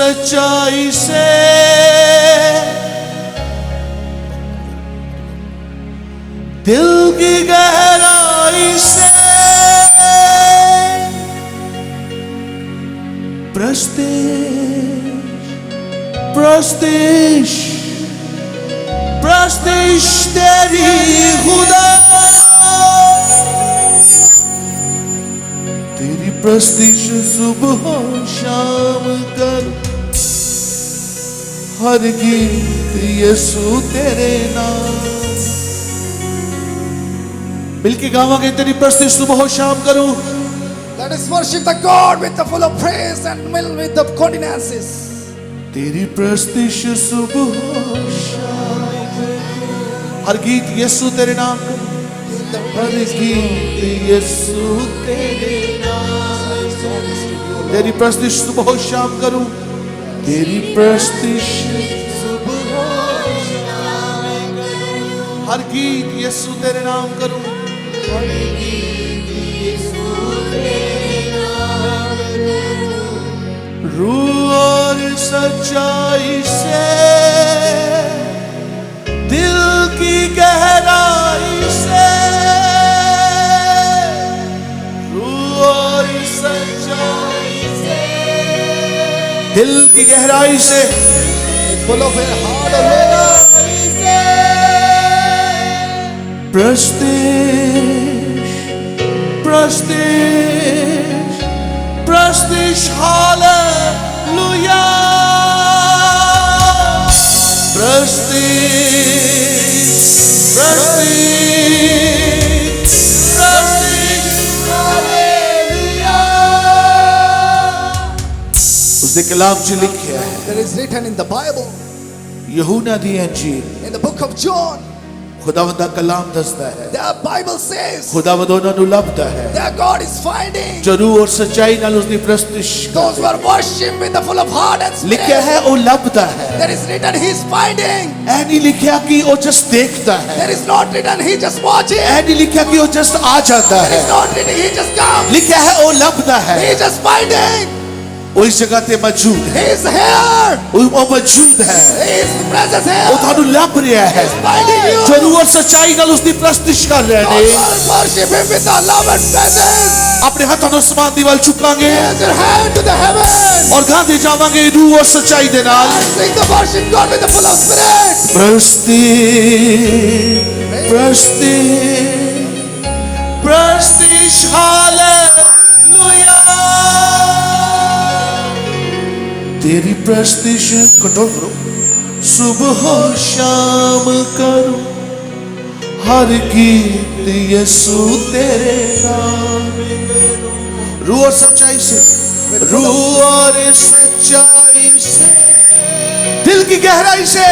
सच्चाई से, दिल की गहराई से प्रस्तिश तेरी खुदा, तेरी प्रस्तिश सुबह शाम कर, हर गीत यीशु तेरे नाम। मिलके गावांगे तेरी प्रस्तिश सुबह शाम करूं। Let us worship the God with the full of praise and with the continences. तेरी प्रस्तिश सुबह शाम, हर गीत यीशु तेरे नाम, हर गीत यीशु तेरे नाम। तेरी प्रस्तिश सुबह शाम करूं, तेरी प्रस्तिश सुबह शाम करूं, हर गीत यीशु तेरे नाम करूं, हर गीत यीशु तेरे नाम करूं। रूह और सच्चाई से, दिल की गहराई से, रूह और सच्चाई से, दिल की गहराई से, Full of a heart of love. प्रस्तिश हालेलुया, प्रस्तिश हालेलुया। उसने कलाम च लिखा है, There is written in the Bible, यूहन्ना दी अंजील, in the book of John, खुदावंद दा कलाम दसदा है, the Bible says खुदावंद उन्हां नूं लभदा है that God is finding जो रूह और सच्चाई नाल उसदी प्रस्तिश those who are worshiping with the full of heart and लिखा spirit. है, वो लभदा है। There is written he is finding. ऐ नहीं लिखा कि वो जस्ट देखता है, There is not written he just watching. ऐ नहीं लिखा कि वो जस्ट आ जाता There है, is not written he just comes. लिखा है वो लभदा है। He is just finding. वो इस जगह ते मौजूद है, He is here. वो मौजूद है, His presence वो here. थानू लभ रहा है। Finding you. जो रूह और सच्चाई नाल उसदी प्रस्तिश कर रहे Those ने, who are worship him with the love and presence. अपने हाथों नूं आसमान दी वल चुकांगे Raise your hand to the heaven. और गाते जावांगे रूह और सच्चाई दे नाल। And sing the worship God with the full of spirit. प्रस्तिश हालेलुया। तेरी प्रस्तिश कंट्रोल करो, सुबह शाम करूं, हर गीत यीशु तेरे नाम करूं। रूह और सच्चाई से, रूह और सच्चाई से, दिल की गहराई से,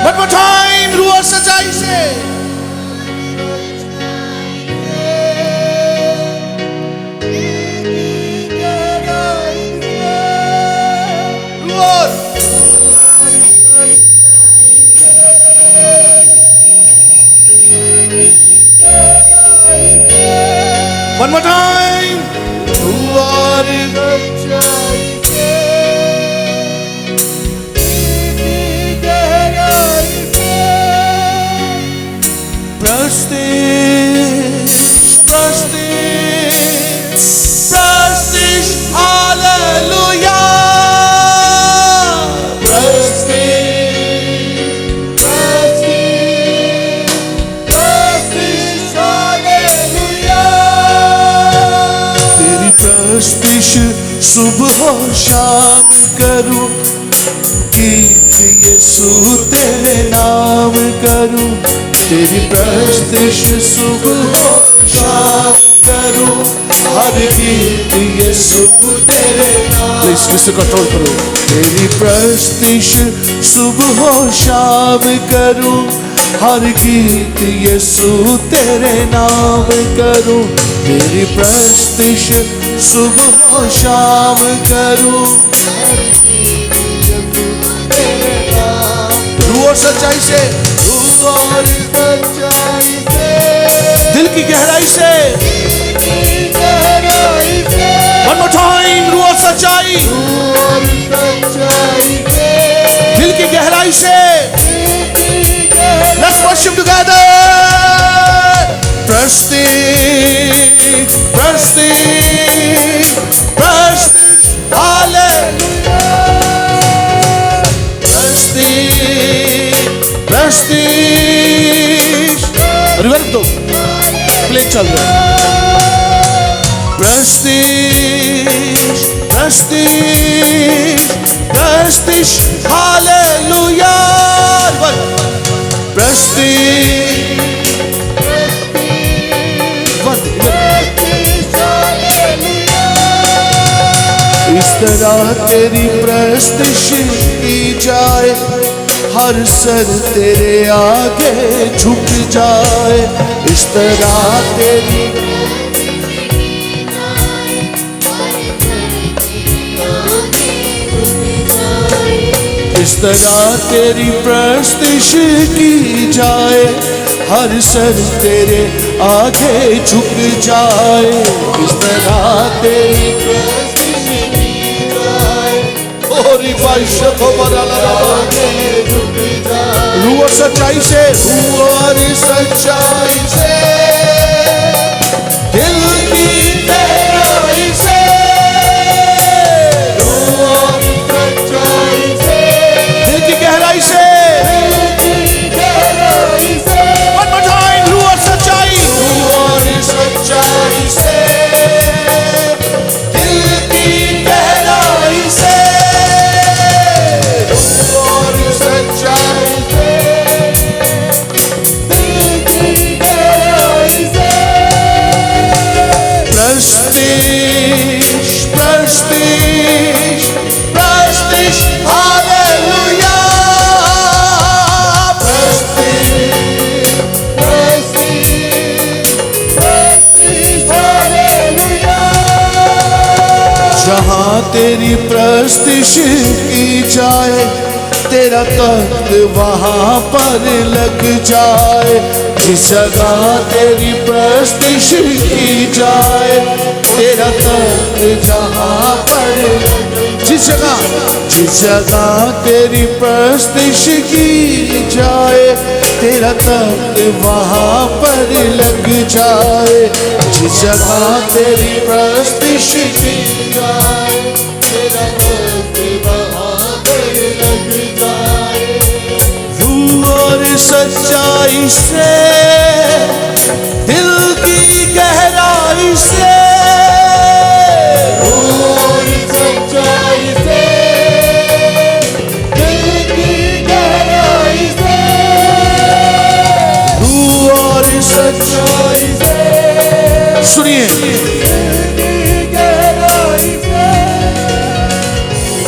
one more time, रूह और सच्चाई से, one more time, रूह और सच्चाई से, प्रस्तिश हालेलुया, प्रस्तिश हालेलुया। तेरी प्रस्तिश सुबह शाम करूं, गीत यीशु तेरे नाम करूं। तेरी प्रस्तिश सुबह शाम करूं, हर गीत यीशु तेरे नाम। प्लीज किसी कंट्रोल करो। तेरी प्रस्तिश सुबह शाम करूं, हर गीत यीशु तेरे नाम करूं। तेरी प्रस्तिश सुबह शाम करूं, रूह और सच्चाई से, रूह और सच्चाई से, दिल की गहराई से, one सच्चाई, और सच्चाई से, दिल की गहराई से। Let's worship together. Prestige, prestige, prestige, hallelujah. Prestige, prestige. Reverb दो, प्ले चल रहा है। Prestige, prestige, prestige, hallelujah. Prestige, इस तरह तेरी प्रस्तिश की जाए, हर सर तेरे आगे झुक जाए। इस तरह तेरी, इस तरह तेरी प्रस्तिश की जाए, हर सर तेरे आगे झुक जाए। इस तरह तेरी प्रस्तिश की जाए, और रूह और सच्चाई से, रूह और सच्चाई से, दिल की गहराई से, रूह और सच्चाई से, दिल की गहराई से, one more time, रूह और सच्चाई, रूह और सच्चाई से, दिल की गहराई से, रूह और सच्चाई से, दिल की गहराई से। Prestige, prestige, prestige, hallelujah. Prestige, prestige, prestige, hallelujah. जहाँ तेरी प्रस्तिश की जाए, तेरा तख्त वहाँ पर लग जाए। जिस जगह तेरी प्रस्तिश की जाए, तेरा तख्त जहाँ पर, जिस जगह तेरी प्रस्तिश की जाए, तेरा तख्त वहाँ पर लग जाए। जिस जगह तेरी प्रस्तिश की जाए, तेरा तख्त वहाँ पर लग जाए। रूह और सच्चाई से, दिल की गहराई से, रूह और सच्चाई से, दिल की गहराई से, रूह और सच्चाई से, सुनिए,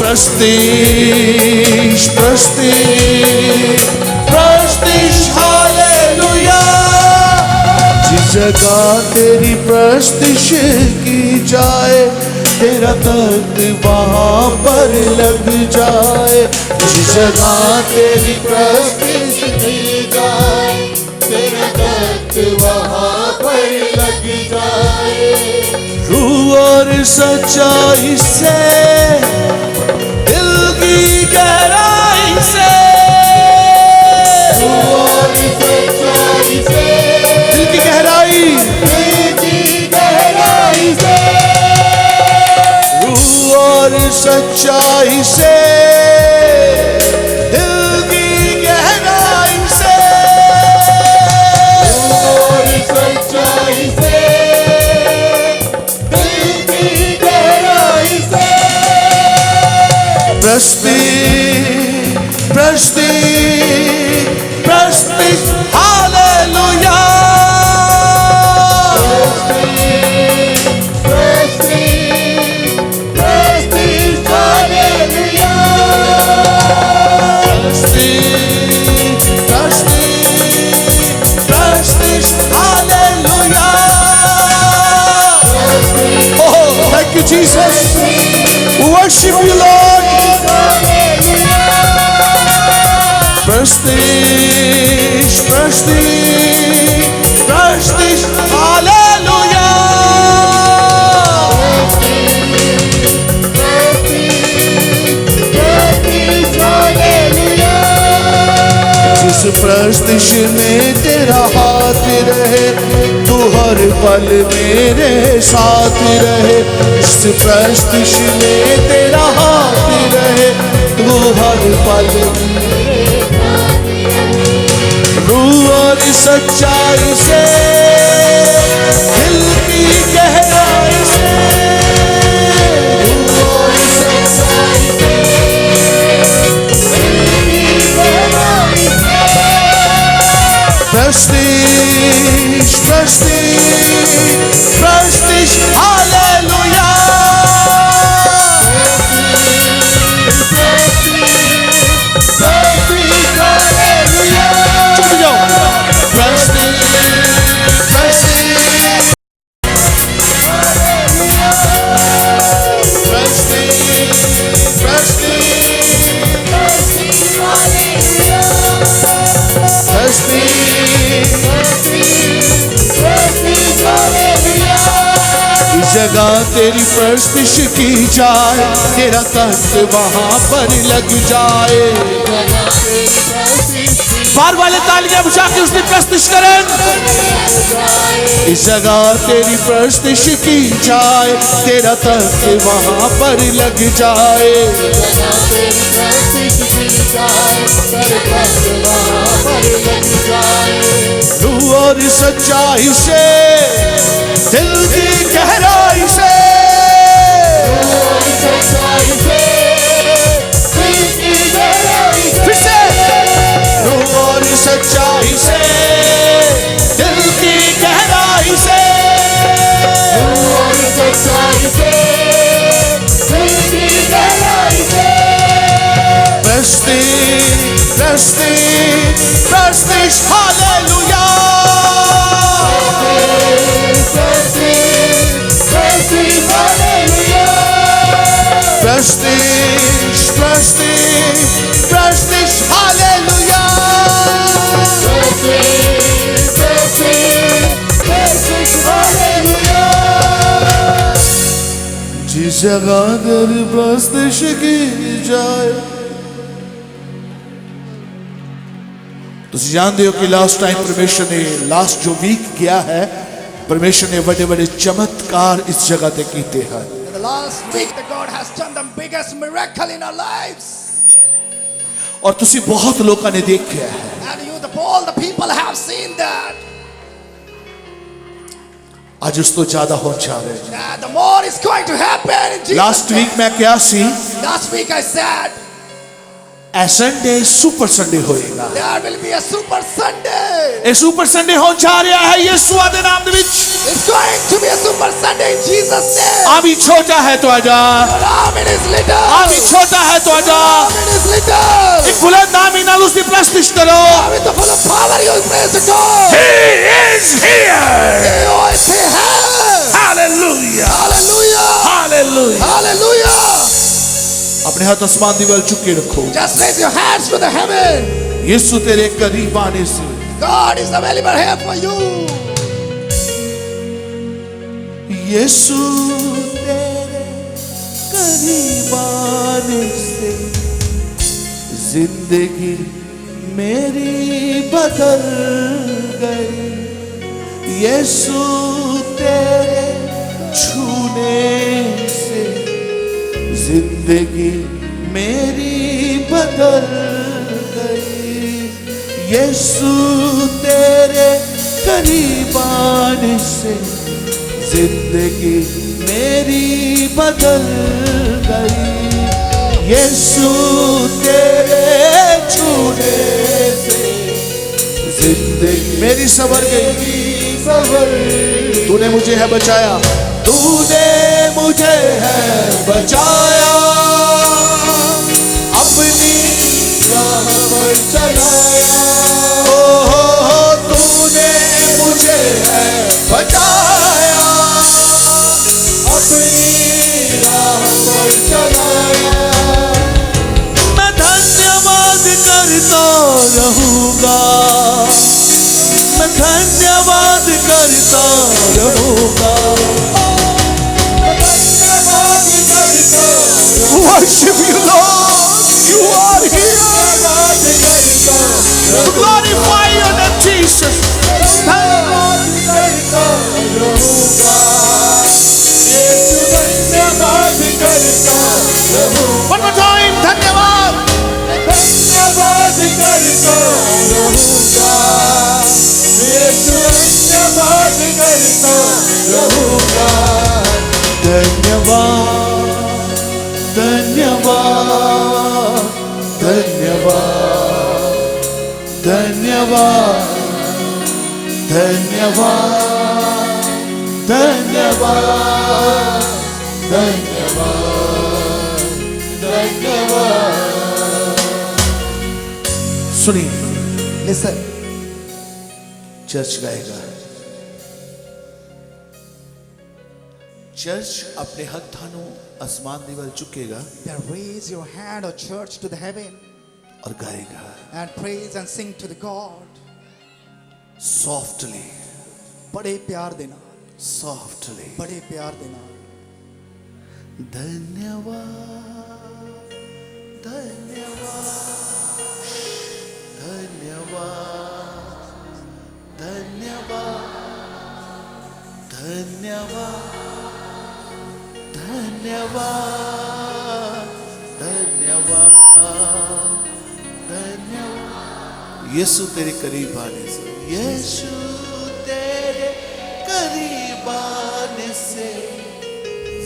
prestige, prestige, prestige, hallelujah. जिस जगह तेरी प्रस्तिश की जाए, तेरा तख्त वहाँ पर लग जाए। जिस जगह तेरी प्रस्तिश की जाए, तेरा तख्त वहाँ पर लग जाए। रूह और सच्चाई से, गहराई से, रूह और सच्चाई से, दिल की गहराई, से, रूह और सच्चाई से, दिल की गहराई से, रूह और सच्चाई से, दिल की गहराई से। Prestige, prestige, prestige, hallelujah. Prestige, prestige, prestige, hallelujah. Prestige, prestige, prestige, hallelujah. Oh, thank you, Jesus. We worship you, Lord. Prestige, prestige, prestige, hallelujah. इस प्रस्तिश में तेरा हाथ रहे, तू हर पल मेरे साथ रहे। इस प्रस्तिश में तेरा हाथ रहे, तू हर पल रूह और सच्चाई से, दिल की गहराई से, रूह और सच्चाई से, दिल की गहराई से। प्रस्तिश प्रस्तिश प्रस्तिश हालेलुया। जगह तेरी प्रस्तिश की जाए, तेरा तख्त वहां पर लग जाए। बार वाले तालियां बजा के उसने प्रस्तिश करें। इस जगह तेरी प्रस्तिश की जाए, तेरा तख्त वहां पर लग जाए। रूह और सच्चाई से, दिल की गहराई से, फिर से रूह और सच्चाई से, दिल की गहराई से, प्रस्तिश प्रस्तिश प्रस्तिश हालेलुया। प्रस्तिश प्रस्तिश प्रस्तिश हालेलुया। जिस जगह तेरी प्रस्तिश की जाए। तुम जानते हो कि लास्ट टाइम परमेश्वर ने, लास्ट जो वीक गया है, परमेश्वर ने बड़े बड़े चमत्कार इस जगह ते कीते हैं। The last week the God has done the biggest miracle in our lives. और तुसी बहुत लोगों ने देखा है। And you, all the people have seen that. आज उस तो ज्यादा हो जा रहे हैं। The more is going to happen in Jesus' last week मैं क्या सी? Last week I said Sunday super Sunday होएगा। there will be a super Sunday. A super Sunday हो जा रहा है यीशु दे नाम दे विच। It's going to be a super Sunday in Jesus' name. अभी छोटा है तो आजा। Amen is little. अभी छोटा है तो आजा। Amen is little. एक बुलंद आमीन नाल उसकी प्रस्तिश करो। With the full of power you will praise the God. He is here. He is here. Hallelujah. Hallelujah. Hallelujah. Hallelujah. अपने हाथ आसमान दी ओर चुके रखो। Just raise your hands to the heaven. यीशु तेरे करीब आने से, God is available here for you. यीशु तेरे करीब आने से जिंदगी मेरी बदल गई। यीशु तेरे छूने से जिंदगी मेरी बदल गई। यीशु तेरे करीब आने से जिंदगी मेरी बदल गई। यीशु तेरे छूने से जिंदगी मेरी संवर गई। तूने मुझे है बचाया, तूने मुझे है बचाया, अपनी राह पर चलाया। ओ तूने मुझे है बचाया, अपनी राह पर चलाया। मैं धन्यवाद करता रहूंगा, मैं धन्यवाद करता रहूंगा। Worship you, Lord. You are here. धन्यवाद धन्यवाद धन्यवाद धन्यवाद धन्यवाद। सुनिए, Listen. चर्च गाएगा। चर्च अपने हाथ थानों आसमान दीवार चुकेगा Then raise your hand, O church, to the heaven और गाएगा and praise and sing to the God. Softly बड़े प्यार देना, सॉफ्टली। बड़े प्यार देना। धन्यवाद धन्यवाद धन्यवाद धन्यवाद धन्यवाद धन्यवाद धन्यवाद धन्यवाद। यीशु तेरे करीब आने से, यीशु तेरे करीब आने से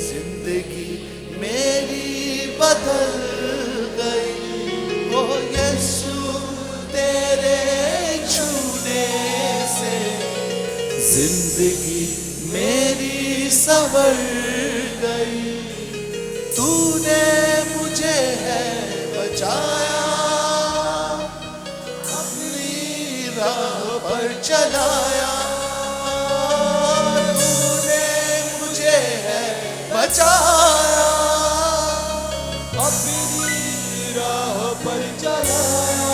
जिंदगी मेरी बदल गई। ओ यीशु तेरे छूने से जिंदगी मेरी संवर गई। तूने मुझे है बचाया, अपनी राह पर चलाया। तूने मुझे है बचाया, अपनी राह पर चलाया।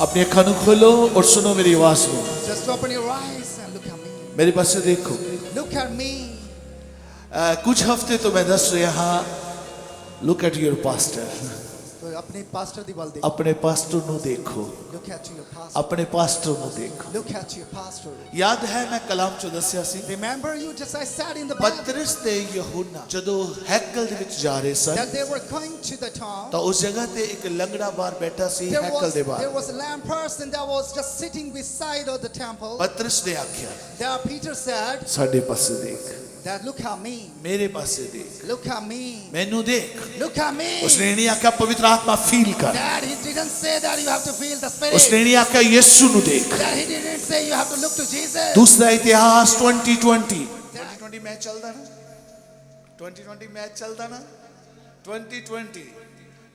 अपनी आँखें खोलो और सुनो मेरी आवाज को। Just open your eyes and look at me. मेरे पास से देखो। Look at me. कुछ हफ्ते तो मैं दस रहा, लुक एट योर पास्टर। तो अपने पास्टर दी बल देखो। अपने पास्टर नु देखो, Look at your pastor. अपने पास्टर नु देखो। Look at your pastor. याद है मैं कलाम चो दसिया सी, Remember you just I said in the Bible पतरस ते यूहन्ना जदों हैकल दे विच जा रहे सन that they were going to the town. तो उस जगह ते एक लंगड़ा बाहर बैठा सी There हैकल दे was बाहर। a lame person that was just sitting beside of the temple. पतरस ने आख्या, There Peter said साडे पासे देख, that look at me. मेरे पासे देख, Look at me. मैनू देख। Look at me. उसने नहीं आख्या पवित्र आत्मा फील कर, That he didn't say that you have to feel the spirit. उसने नहीं आख्या यीशु नु देख। That he didn't say you have to look to Jesus. दूसरा इतिहास 2020 मैच चलता ना, 2020 मैच चलता ना, 2020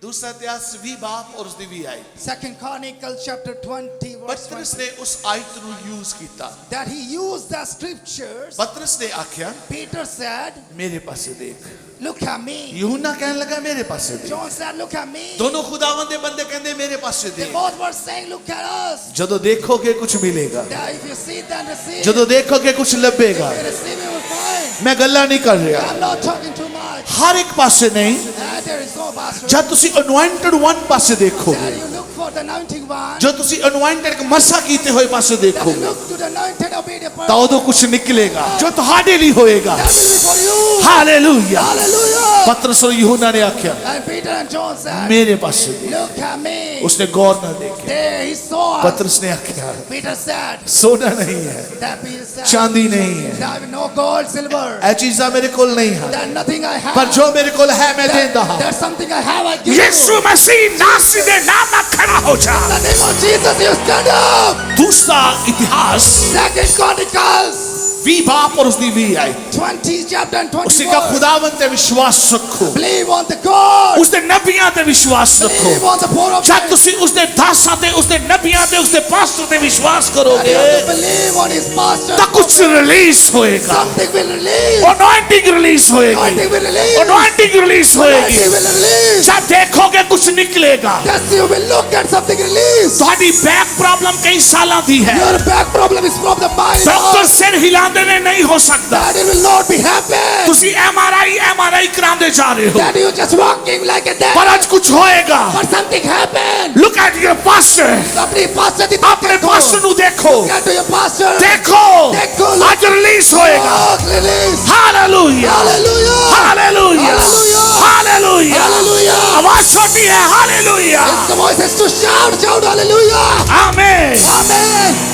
दूसरा इतिहास वी बाप और उसदी वी आई। Second Chronicles chapter 20 verse पतरस 20. ने उस आयत नु यूज कीता। That he used the scriptures. पतरस ने आख्या Peter said, मेरे पासे देख। look at me. यूहन्ना कहने लगा मेरे पासे देख। John said, look at me. दोनों खुदावंद दे बंदे कहंदे मेरे पासे They देख। both were saying, look at us. जदों देखोगे कुछ मिलेगा, That if you see then receive. जदों देखोगे कुछ लभेगा। If you receive you will find. मैं गल्ला नहीं कर रहा, I'm not talking too much. हर एक पासे नहीं। There is no pastor. जब तुसी anointed one पासे देखोगे, That you look for the anointing one. जो तुसी anointed के मसा कीते हुए पासे That you देखोगे, look to the anointed obedient person. तो उदों कुछ निकलेगा जो तुम्हारे लिए होएगा। That will be for you. Hallelujah. Hallelujah. पतरस और यूहन्ना ने आख्या And Peter and John said, मेरे पासे देख। look at me. उसने गौर न देखे। There he saw us. पतरस ने आख्या Peter said, सोना नहीं है, that Peter said, चांदी नहीं है, that no gold, silver. ऐ चीज़ा मेरे कोल नहीं है, That nothing I have. पर जो मेरे कोल है मैं देता हूँ। There's something I have I give you. यीशु मसीह नासरी दे नाम में खड़ा हो जा। In the name of Jesus, you stand up. दूसरा इतिहास Second Chronicles वी बाप और उसकी वी आई। 20 chapter and 20 उसने कहा verse. खुदावंद ते विश्वास रखो, Believe on the God. उसने नबियां ते विश्वास रखो। Believe on the power of जब God. तुसी उसने दासां ते उसने नबियां ते उसने पास्टर ते विश्वास And करोगे, you have to believe on his pastor. तो कुछ रिलीज होएगा। Something will release. Anointing release होएगी, Anointing will release. Anointing release होएगी। Anointing will release. जब देखोगे कुछ निकलेगा। Yes, you will look at something release. ਤੁਹਾਡੀ बैक प्रॉब्लम कई सालों की है, Your back problem is from the mind. Doctor सिर हिलाते ने नहीं हो सकता। That it will not be happen. तुसी एमआरआई कराने जा रहे हो, That you just walking like a dead. पर आज कुछ होएगा। But something happened. Look at your pastor, अपने pastor की अपने पास्टर नु देखो, Look at your pastor. देखो देखो, आज रिलीज होएगा। Walk, release. Hallelujah, Hallelujah. Hallelujah, Hallelujah. Hallelujah. Hallelujah. आवाज छोटी है, hallelujah, The voice is to shout, shout hallelujah. आमीन। Amen.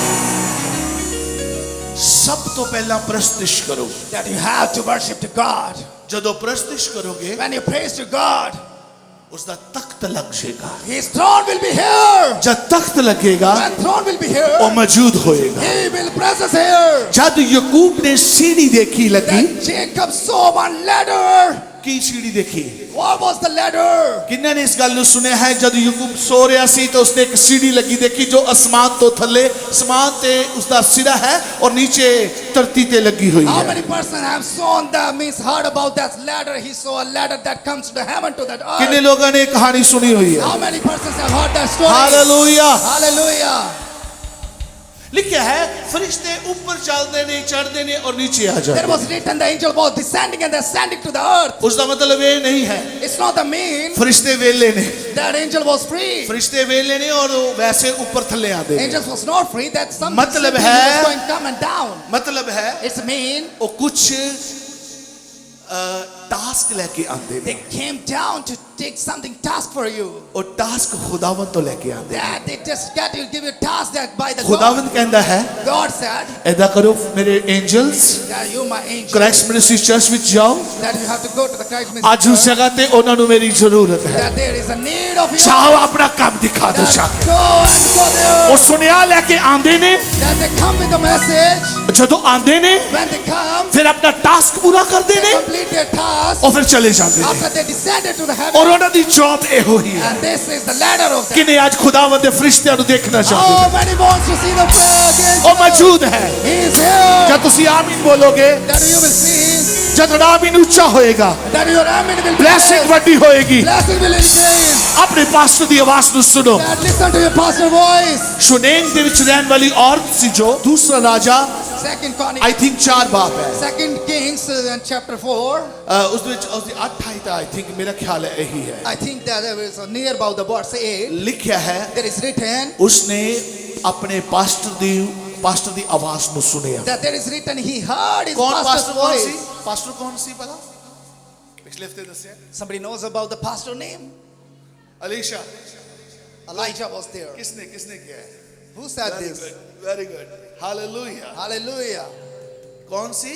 सब तो पहला प्रस्तुत करो। That you have to worship to God. जदों प्रस्तुत करोगे, When you praise to God, उसका तख्त लग जाएगा। His throne will be here. जब तख्त लगेगा When throne will be वो here, मौजूद होएगा। he will presence here. जब यकूब ने सीढ़ी देखी लगी, Then Jacob saw one ladder. की सीढ़ी देखी? What was the ladder? किन्ने ने इस गल ਨੂੰ सुने है? जब यकूब सो रहा सी तो उसने एक सीढ़ी लगी देखी जो आसमान तो थले, आसमान ते उसका सिरा है और नीचे धरती ते लगी हुई How है। many persons have seen that, means heard about that ladder? He saw a ladder that comes to the heaven to that earth. किन्ने लोगों ने कहानी सुनी हुई है? How many persons have heard that story? Hallelujah. Hallelujah. लिखा है फरिश्ते ऊपर चलते ने, चढ़ते ने और नीचे आ There जाते। was written the angel was descending and ascending to the earth. उसका मतलब ये नहीं है It's not the mean फरिश्ते वेले ने, that angel was free. फरिश्ते वेले ने और वो वैसे ऊपर थले आते हैं। Angels was not free. That some मतलब something है- was going come and down. मतलब है It's mean वो कुछ टास्क लेके आते they हैं came down to take something task for you. और टास्क खुदावंद तो लेके आते हैं। That they just got to give you task that by the God. खुदावंद कहता है God said ऐदा करो मेरे angels that you my angel. Christ ministry church ਵਿੱਚ ਜਾਓ, That you have to go to the Christ ਅੱਜ ਉਸ ministry. ਜਗ੍ਹਾ ਤੇ ਉਹਨਾਂ ਨੂੰ ਮੇਰੀ ਜ਼ਰੂਰਤ ਹੈ। That there is a need of you. ਚਾਹੋ ਆਪਣਾ ਕੰਮ ਦਿਖਾ ਦਿਓ That ਚਾਹੇ। go and go ਉਹ there. ਸੁਨੇਹਾ ਲੈ ਕੇ ਆਉਂਦੇ ਨੇ, That they come with the message. ਜਦੋਂ ਆਉਂਦੇ ਨੇ When they come, ਫਿਰ ਆਪਣਾ ਟਾਸਕ ਪੂਰਾ ਕਰਦੇ they ਨੇ complete their task. और फिर चले जाते हैं। After they descended to the और heaven. ਉਹਨਾਂ ਦੀ ਜੌਬ ਇਹੋ ਹੀ ਹੈ। And this is the ladder of them. ਕਿਨੇ ਅੱਜ ਖੁਦਾਵੰਦ ਦੇ ਫਰਿਸ਼ਤਿਆਂ ਨੂੰ ਦੇਖਣਾ ਚਾਹੁੰਦੇ How many wants to see the prayer again? ਨੇ? ਉਹ ਮੌਜੂਦ ਹੈ। He is here. ਜਦ ਤੁਸੀਂ ਆਮੀਨ ਬੋਲੋਗੇ, That you will see. ਜਦ ਆਮੀਨ ਉੱਚਾ ਹੋਏਗਾ, That your amen will be blessing raised. ਵੱਡੀ ਹੋਏਗੀ। Blessing will increase. ਆਪਣੇ ਪਾਸਟਰ ਦੀ ਆਵਾਜ਼ ਨੂੰ ਸੁਣੋ। That listen to your pastor's voice. ਸ਼ੁਨੇਮ ਦੇ ਵਿੱਚ ਰਹਿਣ ਵਾਲੀ ਔਰਤ ਸੀ ਜੋ ਦੂਸਰਾ ਰਾਜਾ Second ਆਈ Chronicles. ਥਿੰਕ 4 ਬਾਪ ਹੈ। Second Kings and chapter 4. ਉਸ ਦੇ ਵਿੱਚ ਉਸ ਦੀ 8 ਆਇਤ ਆਈ ਥਿੰਕ ਮੇਰਾ ਖਿਆਲ ਹੈ ਇਹੀ ਹੈ। I think that there is near about the verse 8. ਲਿਖਿਆ ਹੈ There is written ਉਸਨੇ ਆਪਣੇ ਪਾਸਟਰ ਦੀ ਆਵਾਜ਼ ਨੂੰ ਸੁਣਿਆ। that there is written he heard his ਕੌਣ pastor's ਪਾਸਟਰ ਕੌਣ ਸੀ? voice. ਪਾਸਟਰ ਕੌਣ ਸੀ ਪਤਾ? ਪਿਛਲੇ ਹਫਤੇ ਦੱਸਿਆ Somebody knows about the pastor name? Elisha. Elijah was there. किसने किया है? Who said this? Very good hallelujah. Hallelujah. कौन सी?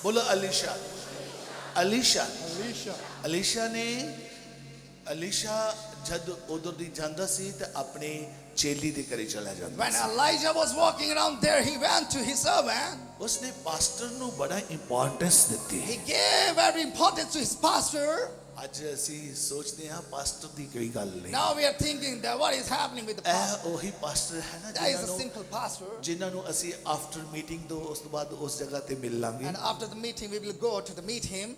बोलो अलीशा। अलीशा जद उधर दी जांदा सी ते अपने चेली दे घरे चला जांदा When सी। Elijah was walking around there, he went to his servant. उसने पास्टर नु बड़ा importance the. He gave every importance to his pastor. आज असी सोचते हैं पास्टर दी कोई गल नहीं। Now we are thinking that what is happening with the pastor? ए ओही पास्टर है ना That is a simple pastor. जिन्हां नु असी आफ्टर मीटिंग दो उस तो बाद उस जगह ते मिल लांगे। And after the meeting, we will go to the meet him.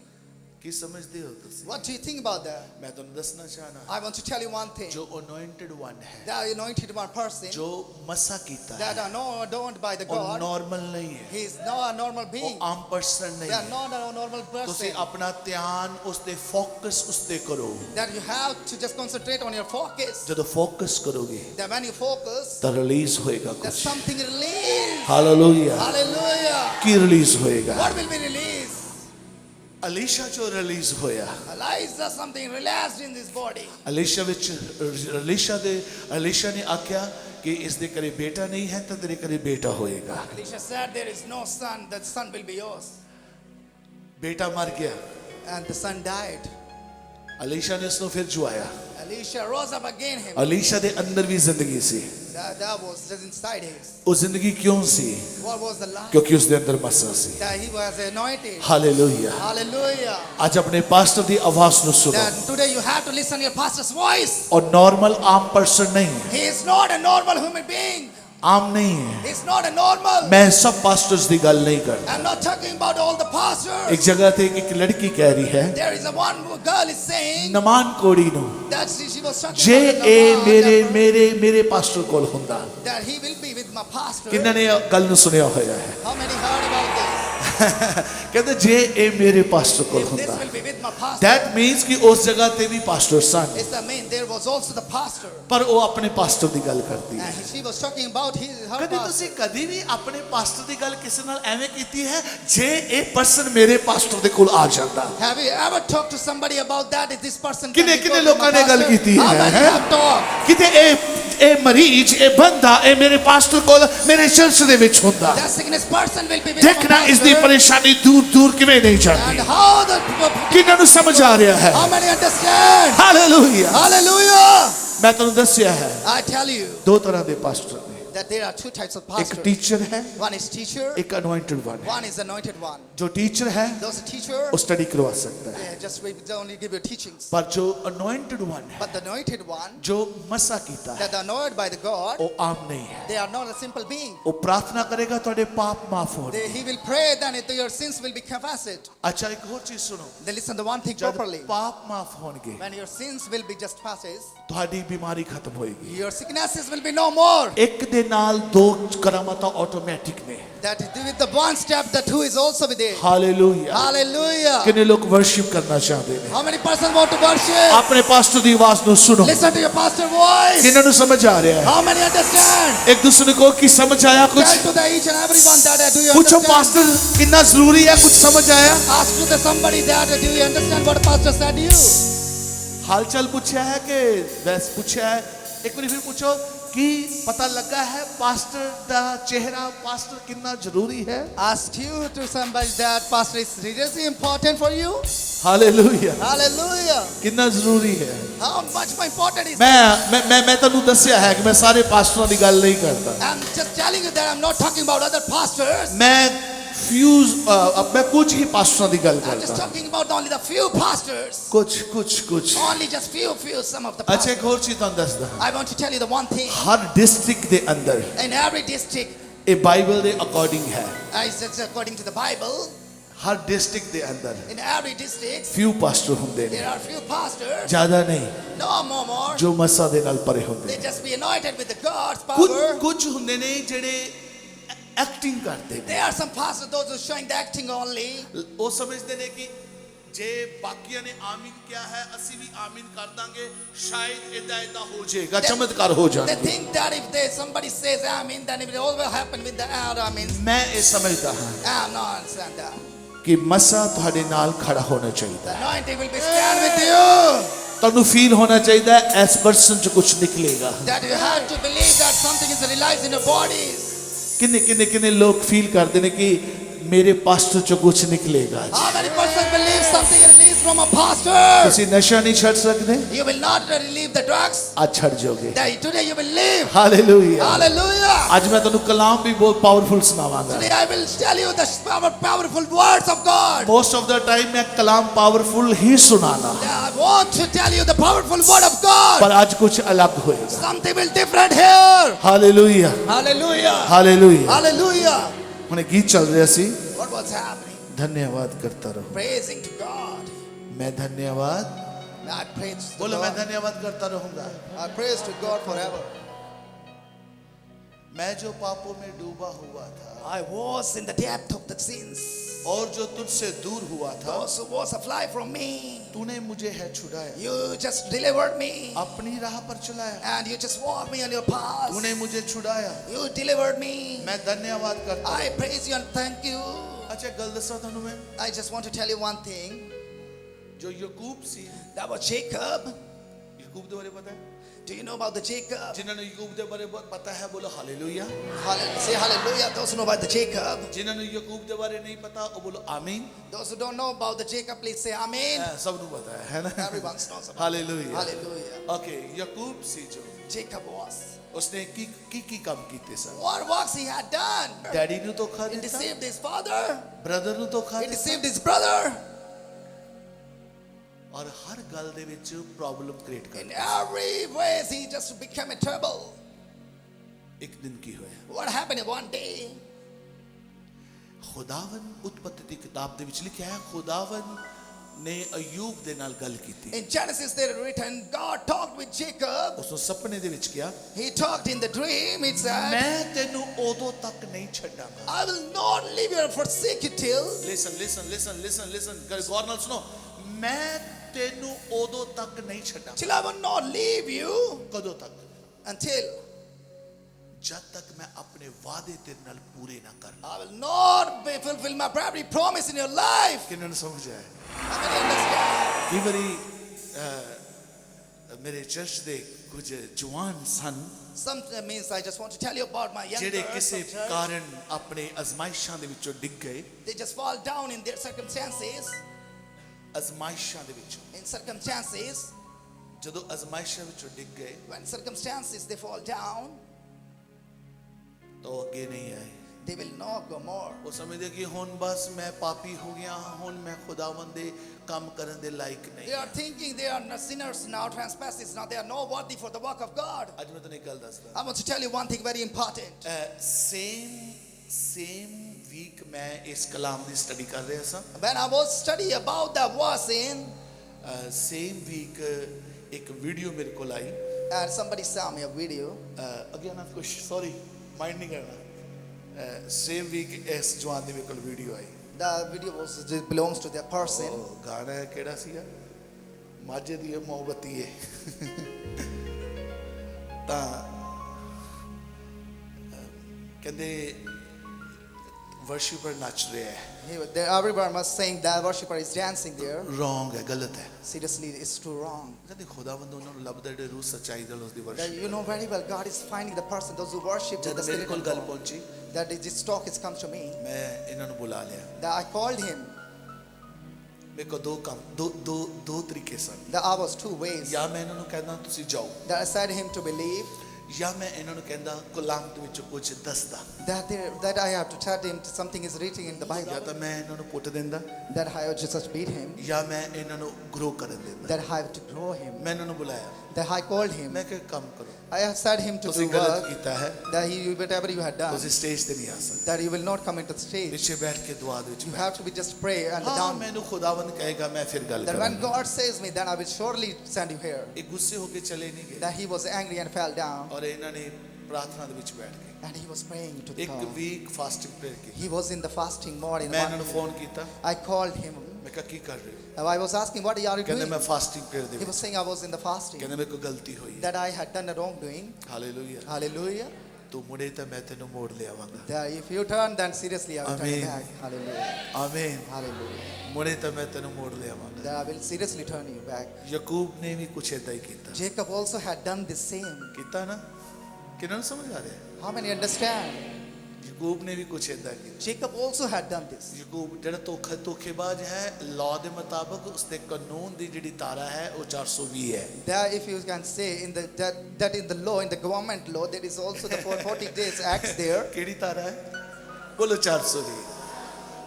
की समझते हो तुसी? What do you think about that? मैं तुहानू दसना चाहना I want to tell you one thing. जो anointed one है, That anointed one person जो मसा कीता that है, are not adorned by the वो God. नॉर्मल नहीं है, He is not a normal वो being. आम पर्सन They नहीं are है। not a normal तुसी person. अपना ध्यान उसते फोकस उसते करो। That you have to just concentrate on your focus. जब फोकस करोगे That when you focus, तो रिलीज होएगा that कुछ। something released. हालेलुया। Hallelujah. की रिलीज होएगा? What will be released? Alisha जो रिलीज होया, Elijah, something released in this body. Alisha ने आख्या कि इस दे करे बेटा नहीं है तो तेरे करे बेटा होएगा। Elisha said, there is no son, the son will be yours. बेटा मर गया, And the son died. Alisha ने उसको फिर जुआया। Elisha rose up again him. Alisha दे अंदर भी जिंदगी सी। That was just inside his. वो जिंदगी क्यों सी? What was the life? क्योंकि उसके अंदर मसा सी। That he was anointed. Hallelujah. Hallelujah. आज अपने पास्टर दी आवाज नु सुनो। That today you have to listen to your pastor's voice. और नॉर्मल आम पर्सन नहीं है, He is not a normal human being. आम नहीं है। He's not a normal. मैं सब पास्टर्स दी गल नहीं करता। I'm not talking about all the pastors. एक जगह ते एक लड़की कह रही है, There is a one girl is saying नमान कोड़ी नु that she was talking J about A the मेरे Lord, मेरे मेरे पास्टर कोल हुंदा। that he will be with my pastor. किन्ने ने गल नु सुनिया होया है? How many heard about this? कहते जे ए मेरे पास्टर कोल If this हुंदा। will be with my pastor, that means कि उस जगह ते भी पास्टर सन, it's the mean there was also the pastor. पर वो अपने पास्टर दी गल करती है। And she was talking about her कदी pastor. ਤੁਸੀਂ ਕਦੀ ਵੀ ਆਪਣੇ ਪਾਸਟਰ ਦੀ ਗੱਲ ਕਿਸੇ ਨਾਲ ਐਵੇਂ ਕੀਤੀ ਹੈ ਜੇ ਇਹ ਪਰਸਨ ਮੇਰੇ ਪਾਸਟਰ ਦੇ ਕੋਲ ਆ ਜਾਂਦਾ? Have you ever talked to somebody about that? If this person कितने can कितने go to लोगों my ने गल pastor? की थी How है, many हैं? have talked? ਕਿਤੇ ਇਹ ਮਰੀਜ਼ ਇਹ ਬੰਦਾ ਇਹ ਮੇਰੇ ਪਾਸਟਰ ਕੋਲ ਮੇਰੇ ਚਰਚ ਦੇ ਵਿੱਚ ਹੁੰਦਾ that sickness person will be with my ਦੇਖਣਾ ਇਸ ਦੀ pastor. ਪਰੇਸ਼ਾਨੀ ਦੂਰ ਦੂਰ ਕਿਵੇਂ ਨਹੀਂ And ਜਾਂਦੀ how the ਕਿਹਨਾਂ ਨੂੰ ਸਮਝ ਆ ਰਿਹਾ ਹੈ how many understand? Hallelujah Hallelujah! ਮੈਂ ਤੁਹਾਨੂੰ ਦੱਸਿਆ ਹੈ I tell you ਦੋ ਤਰ੍ਹਾਂ ਦੇ ਪਾਸਟਰ ਨੇ that there are two types of ਇੱਕ pastors. ਟੀਚਰ ਹੈ One is teacher, ਇੱਕ ਅਨੋਇੰਟਡ ਵਨ ਹੈ one is anointed one. ਜੋ ਟੀਚਰ ਹੈ Those are teacher, ਉਹ ਸਟੱਡੀ ਕਰਵਾ ਸਕਦਾ ਹੈ they just will only give you teachings. ਪਰ ਜੋ ਅਨੋਇੰਟਡ ਵਨ ਹੈ But the anointed one, ਜੋ ਮਸਾ ਕੀਤਾ ਹੈ that are anointed by the God, ਉਹ ਆਮ ਨਹੀਂ ਹੈ they are not a simple being. ਉਹ ਪ੍ਰਾਰਥਨਾ ਕਰੇਗਾ ਤੁਹਾਡੇ ਪਾਪ ਮਾਫ ਹੋਣ He will pray, then your sins will be confessed. ਅੱਛਾ ਇੱਕ ਹੋਰ ਚੀਜ਼ ਸੁਣੋ They listen to one thing ਜਦ properly. ਪਾਪ ਮਾਫ ਹੋਣਗੇ When your sins will be just passes, ਤੁਹਾਡੀ ਬਿਮਾਰੀ ਖਤਮ ਹੋਏਗੀ your sicknesses will be no more. ਇੱਕ ਦੇ ਨਾਲ ਦੋ ਕਰਾਮਾਤਾਂ ਆਟੋਮੈਟਿਕ ਨੇ That with the one step, the two is also with it. Hallelujah Hallelujah. ਕਿੰਨੇ ਲੋਕ ਵਰਸ਼ਿਪ ਕਰਨਾ ਚਾਹਦੇ ਨੇ How many persons want to worship? ਆਪਣੇ ਪਾਸਟਰ ਦੀ ਆਵਾਜ਼ ਨੂੰ ਸੁਣੋ Listen to your pastor voice. ਕਿੰਨਾਂ ਨੂੰ ਸਮਝ ਆ ਰਿਹਾ ਹੈ How many understand? ਇੱਕ ਦੂਸਰੇ को ਕੀ ਸਮਝ ਆਇਆ ਕੁਝ Tell to the each and everyone that do you पूछो understand? पास्टर कितना जरूरी है कुछ समझ आया Ask to the somebody that do you understand what pastor said to you? हालचाल पूछा है कि वैस पूछा है एक बार फिर पूछो कि पता लगा है पास्टर दा चेहरा पास्टर कितना जरूरी है Ask you to somebody that pastor is seriously important for you? Hallelujah Hallelujah. कितना जरूरी है How much more important is मैं ਤੁਹਾਨੂੰ ਦੱਸਿਆ ਹੈ ਕਿ ਮੈਂ ਸਾਰੇ ਪਾਸਟਰਾਂ ਦੀ ਗੱਲ ਨਹੀਂ ਕਰਦਾ I'm just telling you that I'm not talking about other pastors. मैं फ्यूज मैं कुछ ही पास्टरों ਦੀ ਗੱਲ I'm just ਕਰਦਾ talking about only the few pastors. कुछ Only just few, some of the अच्छा pastors. एक और चीज ਤੁਹਾਨੂੰ ਦੱਸਦਾ I want to tell you the one thing. ਹਰ ਡਿਸਟ੍ਰਿਕਟ ਦੇ ਅੰਦਰ In every district, ਇਹ ਬਾਈਬਲ ਦੇ ਅਕੋਰਡਿੰਗ ਹੈ it's according to the Bible, ਹਰ ਡਿਸਟ੍ਰਿਕਟ ਦੇ ਅੰਦਰ in every district, few pastor ਹੁੰਦੇ ਨੇ there are few pastors. ਜ਼ਿਆਦਾ ਨਹੀਂ No more. ਜੋ ਮਸਾ ਦੇ ਨਾਲ ਭਰੇ ਹੁੰਦੇ They just be anointed with the God's ਕੁਝ power. ਕੁਝ ਹੁੰਦੇ ਨੇ ਜਿਹੜੇ ਐਕਟਿੰਗ ਕਰਦੇ ਨੇ There are some pastors, those who are showing the acting only. ਉਹ ਸਮਝਦੇ ਨੇ ਕਿ ਜੇ ਬਾਕੀਆਂ ਨੇ ਆਮੀਨ ਕਿਹਾ ਹੈ ਅਸੀਂ ਵੀ ਆਮੀਨ ਕਰ ਦਾਂਗੇ ਸ਼ਾਇਦ ਇਦਾਂ ਹੋ ਜਾਏਗਾ ਚਮਤਕਾਰ ਹੋ They ਜਾਣਗੇ think that if somebody says amen, then it will always happen with the amen. ਮੈਂ ਇਹ ਸਮਝਦਾ ਹਾਂ I'm not understand that. ਕਿ ਮਸਾ ਤੁਹਾਡੇ ਨਾਲ ਖੜਾ ਹੋਣਾ ਚਾਹੀਦਾ The ਹੈ anointing will be stand with you. ਤੁਹਾਨੂੰ ਫੀਲ ਹੋਣਾ ਚਾਹੀਦਾ ਹੈ ਇਸ ਪਰਸਨ ਚ ਕੁਝ ਨਿਕਲੇਗਾ That you have to believe that something is realized in your bodies. ਕਿੰਨੇ ਲੋਕ ਫੀਲ ਕਰਦੇ ਨੇ ਕਿ ਮੇਰੇ ਪਾਸਟਰ ਚ ਕੁਝ ਨਿਕਲੇਗਾ How many persons believe something released from a pastor? ਤੁਸੀਂ ਨਸ਼ਾ ਨਹੀਂ ਛੱਡ ਸਕਦੇ You will not relieve the drugs. ਅੱਜ ਛੱਡ ਜਾਓਗੇ That today you will live. Hallelujah Hallelujah. ਅੱਜ ਮੈਂ ਤੁਹਾਨੂੰ ਕਲਾਮ ਵੀ ਬਹੁਤ powerful ਸੁਣਾਵਾਂਗਾ Today I will tell you the powerful words of God. Most of the time ਮੈਂ ਕਲਾਮ ਪਾਵਰਫੁਲ ਹੀ ਸੁਣਾਣਾ I want to tell you the powerful word of God. ਪਰ ਅੱਜ ਕੁਝ ਅਲੱਗ ਹੋਏਗਾ Something will different here. Hallelujah Hallelujah. Hallelujah Hallelujah. ਹੁਣ ਗੀਤ ਚੱਲ ਰਿਹਾ ਸੀ What was happening? ਧੰਨਵਾਦ ਕਰਤਾ ਰਹੋ Praising to God. ਮੈਂ ਧੰਨਵਾਦ I praise to ਬੋਲੋ ਮੈਂ God. ਧੰਨਵਾਦ ਕਰਤਾ ਰਹੂੰਗਾ I praise to God forever. मैं जो पापों में डूबा हुआ था I was in the depth of the sins. और जो तुझसे दूर हुआ था Those who was a fly from me. तूने मुझे है छुड़ाया You just delivered me. अपनी राह पर चलाया And you just walked me on your path. तूने मुझे छुड़ाया You delivered me. मैं धन्यवाद करता I praise you and thank you. अच्छा गल दसा थानू मैं I just want to tell you one thing. जो याकूब सी That was Jacob. याकूब दे बारे पता है Do you know about the Jacob? जिन्होंने याकूब दे बारे पता है बोलो hallelujah Say hallelujah. Those who know about the Jacob. जिन्होंने याकूब दे बारे नहीं पता वो बोलो आमीन Those who don't know about the Jacob, please say amen. सब नु पता है ना Everyone knows about hallelujah Hallelujah. Okay याकूब सी जो Jacob was. उसने की काम कीते sir What works he had done? Daddy नु धोखा He दिता deceived his father. ब्रदर नु धोखा He दिता deceived his brother. और हर गल दे विच प्रॉब्लम क्रिएट In कर every way, he just became a trouble. एक दिन की होया What happened one day? खुदावन उत्पत्ति की किताब दे विच लिखा है खुदावन ने अय्यूब दे नाल गल कीती In Genesis, there is written, God talked with Jacob. उसने सपने दे विच किया He talked in the dream. It said, मैं तेनू ओदों तक नहीं छड्डांगा I will not leave you and forsake you till. Listen गौर नाल सुनो मैं तेनू ओदों तक नहीं छड्डांगा Till I will not leave you कदों तक until जब तक मैं अपने वादे तेरे नाल पूरे ना कर I will not fulfill my every promise in your life. किन्ने समझ आए How many understand? कई बारी ਮੇਰੇ ਚਰਚ ਦੇ ਕੁਝ ਜਵਾਨ ਸਨ Some means I just want to tell you about my ਜਿਹੜੇ younger ਕਿਸੇ church. ਕਾਰਨ ਆਪਣੇ ਅਜ਼ਮਾਇਸ਼ਾਂ ਦੇ ਵਿੱਚੋਂ ਡਿੱਗ ਗਏ They just fall down in their circumstances. ਅਜ਼ਮਾਇਸ਼ਾਂ ਦੇ ਵਿੱਚੋਂ In circumstances, ਜਦੋਂ ਅਜ਼ਮਾਇਸ਼ਾਂ ਵਿੱਚੋਂ ਡਿੱਗ ਗਏ when circumstances they fall down, ਤਾਂ ਉਹ ਅੱਗੇ ਨਹੀਂ ਆਏ they will not go more. ਉਹ ਸਮਝਦੇ ਕਿ ਹੁਣ ਬਸ ਮੈਂ ਪਾਪੀ ਹੋ ਗਿਆ ਹੁਣ ਮੈਂ ਖੁਦਾਵੰਦ ਦੇ ਕੰਮ ਕਰਨ ਦੇ ਲਾਇਕ They ਨਹੀਂ are thinking they are not sinners now, trespasses now, they are not worthy for the work of God. ਅੱਜ ਮੈਂ ਤੁਹਾਨੂੰ ਇੱਕ ਗੱਲ ਦੱਸਦਾ I want to tell you one thing very important. Same week ਮੈਂ ਇਸ ਕਲਾਮ ਦੀ ਸਟੱਡੀ ਕਰ ਰਿਹਾ ਸਾਂ When I was studying about the verse in, same week ਇੱਕ ਵੀਡੀਓ ਮੇਰੇ ਕੋਲ ਆਈ and somebody saw me a video. Again of course sorry mind ਨਹੀਂ ਕਰਨਾ ਸੇਮ ਵੀਕ ਇਸ ਜਵਾਨ ਦੀ ਮੇਰੇ ਕੋਲ ਵੀਡੀਓ ਆਈ The video was it belongs to that person. ਉਹ ਗਾਣਾ ਕਿਹੜਾ ਸੀਗਾ ਮਾਝੇ ਦੀ ਇਹ ਮੋਹਬਤੀ ਹੈ ਤਾਂ ਕਹਿੰਦੇ ਵਰਸ਼ਿਪਰ ਨੱਚ ਰਿਹਾ ਹੈ Everyone was saying that worshipper is dancing there. Wrong ਹੈ ਗਲਤ ਹੈ Seriously, it's too wrong. ਕਹਿੰਦੇ ਖੁਦਾਵੰਦ ਉਹਨਾਂ ਨੂੰ ਲੱਭਦਾ ਜਿਹੜੇ ਰੂਹ ਸੱਚਾਈ ਨਾਲ ਉਸ ਦੀ That worship you know very well, God is finding the person, those who worship with ਜਦ the ਮੇਰੇ spirit ਕੋਲ and ਗੱਲ God. ਪਹੁੰਚੀ That this talk has come to me. ਮੈਂ ਇਹਨਾਂ ਨੂੰ ਬੁਲਾ ਲਿਆ That I called him. ਮੇਰੇ ਕੋਲ ਦੋ ਤਰੀਕੇ ਸਨ That I was two ways. ਜਾਂ ਮੈਂ ਇਹਨਾਂ ਨੂੰ ਕਹਿੰਦਾ ਤੁਸੀਂ ਜਾਓ That I said him to believe. ਜਾਂ ਮੈਂ ਇਹਨਾਂ ਨੂੰ ਕਹਿੰਦਾ ਕਲਾਮ ਦੇ ਵਿੱਚ ਕੁਝ ਦੱਸਦਾ That I have to tell him something is written in the ਜਾਂ Bible. ਤਾਂ ਮੈਂ ਇਹਨਾਂ ਨੂੰ ਪੁੱਟ ਦਿੰਦਾ That I have to just beat him. ਜਾਂ ਮੈਂ ਇਹਨਾਂ ਨੂੰ ਗਰੋ ਕਰਨ ਦਿੰਦਾ That I have to grow him. ਮੈਂ ਇਹਨਾਂ ਨੂੰ ਬੁਲਾਇਆ That I called him. ਮੈਂ ਕਿਹਾ ਕੰਮ ਕਰੋ I have said him to ਤੁਸੀਂ do ਗਲਤ work. ਕੀਤਾ ਹੈ That whatever you had done, ਤੁਸੀਂ ਸਟੇਜ ਤੇ ਨਹੀਂ ਆ ਸਕਦੇ that you will not come into the stage. ਪਿੱਛੇ ਬੈਠ ਕੇ ਦੁਆ ਦੇ ਵਿੱਚ You have to be just pray and ਹਾਂ down. ਮੈਨੂੰ ਖੁਦਾਵੰਦ ਕਹੇਗਾ ਮੈਂ ਫਿਰ ਗੱਲ That when ਕਰਾਂਗਾ God says me, then I will surely send you here. ਇਹ ਗੁੱਸੇ ਹੋ ਕੇ ਚਲੇ ਨਹੀਂ ਗਏ That he was angry and fell down, ਔਰ ਇਹਨਾਂ ਨੇ ਪ੍ਰਾਰਥਨਾ ਦੇ ਵਿੱਚ ਬੈਠ ਗਏ and he was praying to the ਇੱਕ God. ਵੀਕ ਫਾਸਟਿੰਗ ਪ੍ਰੇਅਰ ਕੀਤੀ He was in the fasting mode in ਮੈਂ ਇਹਨਾਂ ਨੂੰ 1 ਫੋਨ week. ਕੀਤਾ I called him. ਮੈਂ ਕਿਹਾ ਕੀ ਕਰ ਰਹੇ ਹੋ I was asking, what are you ਕਹਿੰਦੇ doing? ਮੈਂ ਫਾਸਟਿੰਗ ਪ੍ਰੇਅਰ ਦੇ He was ਵਿੱਚ saying I was in the fasting. ਕਹਿੰਦੇ ਮੇਰੇ ਕੋਲ ਗਲਤੀ ਹੋਈ ਹੈ That I had done a wrongdoing. Hallelujah Hallelujah. ਤੂੰ ਮੁੜੇ ਤਾਂ ਮੈਂ ਤੈਨੂੰ ਮੋੜ ਲਿਆਵਾਂਗਾ That if you turn, then seriously I will turn you Amen. back. Hallelujah. ਆਮੀਨ Hallelujah. ਮੁੜੇ ਤਾਂ ਮੈਂ ਤੈਨੂੰ ਮੋੜ ਲਿਆਵਾਂਗਾ That I will seriously turn you back. Yakub ਨੇ ਵੀ ਕੁਛ ਏਦਾਂ ਹੀ ਕੀਤਾ Jacob also had done the same. ਕੀਤਾ ਨਾ ਕਿਹਨਾਂ ਨੂੰ ਸਮਝ ਆ ਰਿਹਾ How many understand? ਯਾਕੂਬ ਨੇ ਵੀ ਕੁਛ ਏਦਾਂ ਕੀਤਾ Jacob also had done this. Yakub ਜਿਹੜਾ ਧੋਖੇਬਾਜ਼ ਹੈ ਲਾਅ ਦੇ ਮੁਤਾਬਕ ਉਸਦੇ ਕਾਨੂੰਨ ਦੀ ਜਿਹੜੀ ਧਾਰਾ ਹੈ ਉਹ 420 ਹੈ That if you can say in the that in the law, in the government law, there is also the 40 days acts there. ਕਿਹੜੀ ਧਾਰਾ ਹੈ ਬੋਲੋ 420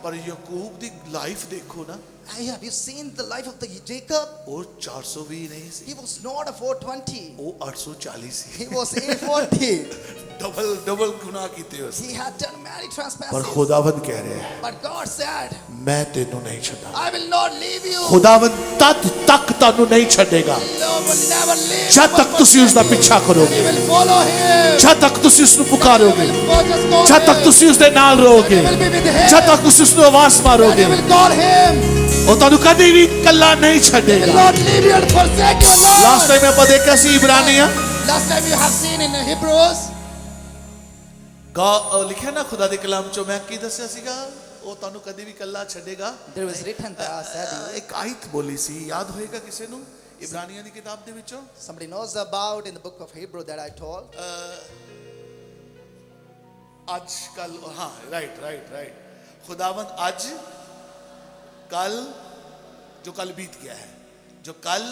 ਪਰ ਯਾਕੂਬ ਦੀ ਲਾਈਫ ਦੇਖੋ ਨਾ Hey, have you seen the life of the Jacob? ਉਹ 420 ਨਹੀਂ ਸੀ He was not a 420. ਉਹ 840 ਸੀ He was 840. ਡਬਲ ਗੁਨਾਹ ਕੀਤੇ ਉਸ He had done many ਪਰ trespasses. ਖੁਦਾਵੰਦ ਕਹਿ ਰਿਹਾ ਹੈ But God said, ਮੈਂ ਤੈਨੂੰ ਨਹੀਂ ਛੱਡਾਂਗਾ I will not leave you. ਖੁਦਾਵੰਦ ਤਦ ਤੱਕ ਤੁਹਾਨੂੰ ਨਹੀਂ ਛੱਡੇਗਾ Lord will never leave ਜਦ you. ਤੱਕ ਤੁਸੀਂ ਉਸ ਦਾ ਪਿੱਛਾ You ਕਰੋਗੇ will follow him. ਜਦ ਤੱਕ ਤੁਸੀਂ ਉਸ ਨੂੰ You ਪੁਕਾਰੋਗੇ will just call ਜਦ ਤੱਕ him. ਤੁਸੀਂ ਉਸ ਦੇ ਨਾਲ ਰਹੋਗੇ You will be with him. ਜਦ ਤੱਕ ਤੁਸੀਂ ਉਸ ਨੂੰ ਆਵਾਜ਼ And ਮਾਰੋਗੇ you will call him. ਉਹ ਤੁਹਾਨੂੰ ਕਦੇ ਵੀ ਇਕੱਲਾ ਨਹੀਂ He will ਛੱਡੇਗਾ not leave you and forsake you, Lord. Last time ਆਪਾਂ ਦੇਖਿਆ ਸੀ ਇਬਰਾਨੀਆਂ Last time you have seen in Hebrews, ਲਿਖਿਆ ਨਾ ਖੁਦਾ ਦੇ ਕਲਾਮ ਚੋਂ ਮੈਂ ਕੀ ਦੱਸਿਆ ਸੀਗਾ ਉਹ ਤੁਹਾਨੂੰ ਕਦੇ ਵੀ ਇਕੱਲਾ ਛੱਡੇਗਾ there was written that I said you. ਇੱਕ ਆਇਤ ਬੋਲੀ ਸੀ ਯਾਦ ਹੋਏਗਾ ਕਿਸੇ ਨੂੰ ਇਬਰਾਨੀਆਂ ਦੀ ਕਿਤਾਬ ਦੇ ਵਿੱਚੋਂ Somebody knows about in the book of Hebrew that I told. ਅੱਜ ਕੱਲ ਹਾਂ ਰਾਈਟ ਖੁਦਾਵੰਦ ਅੱਜ ਕੱਲ ਜੋ ਕੱਲ ਬੀਤ ਗਿਆ ਹੈ ਜੋ ਕੱਲ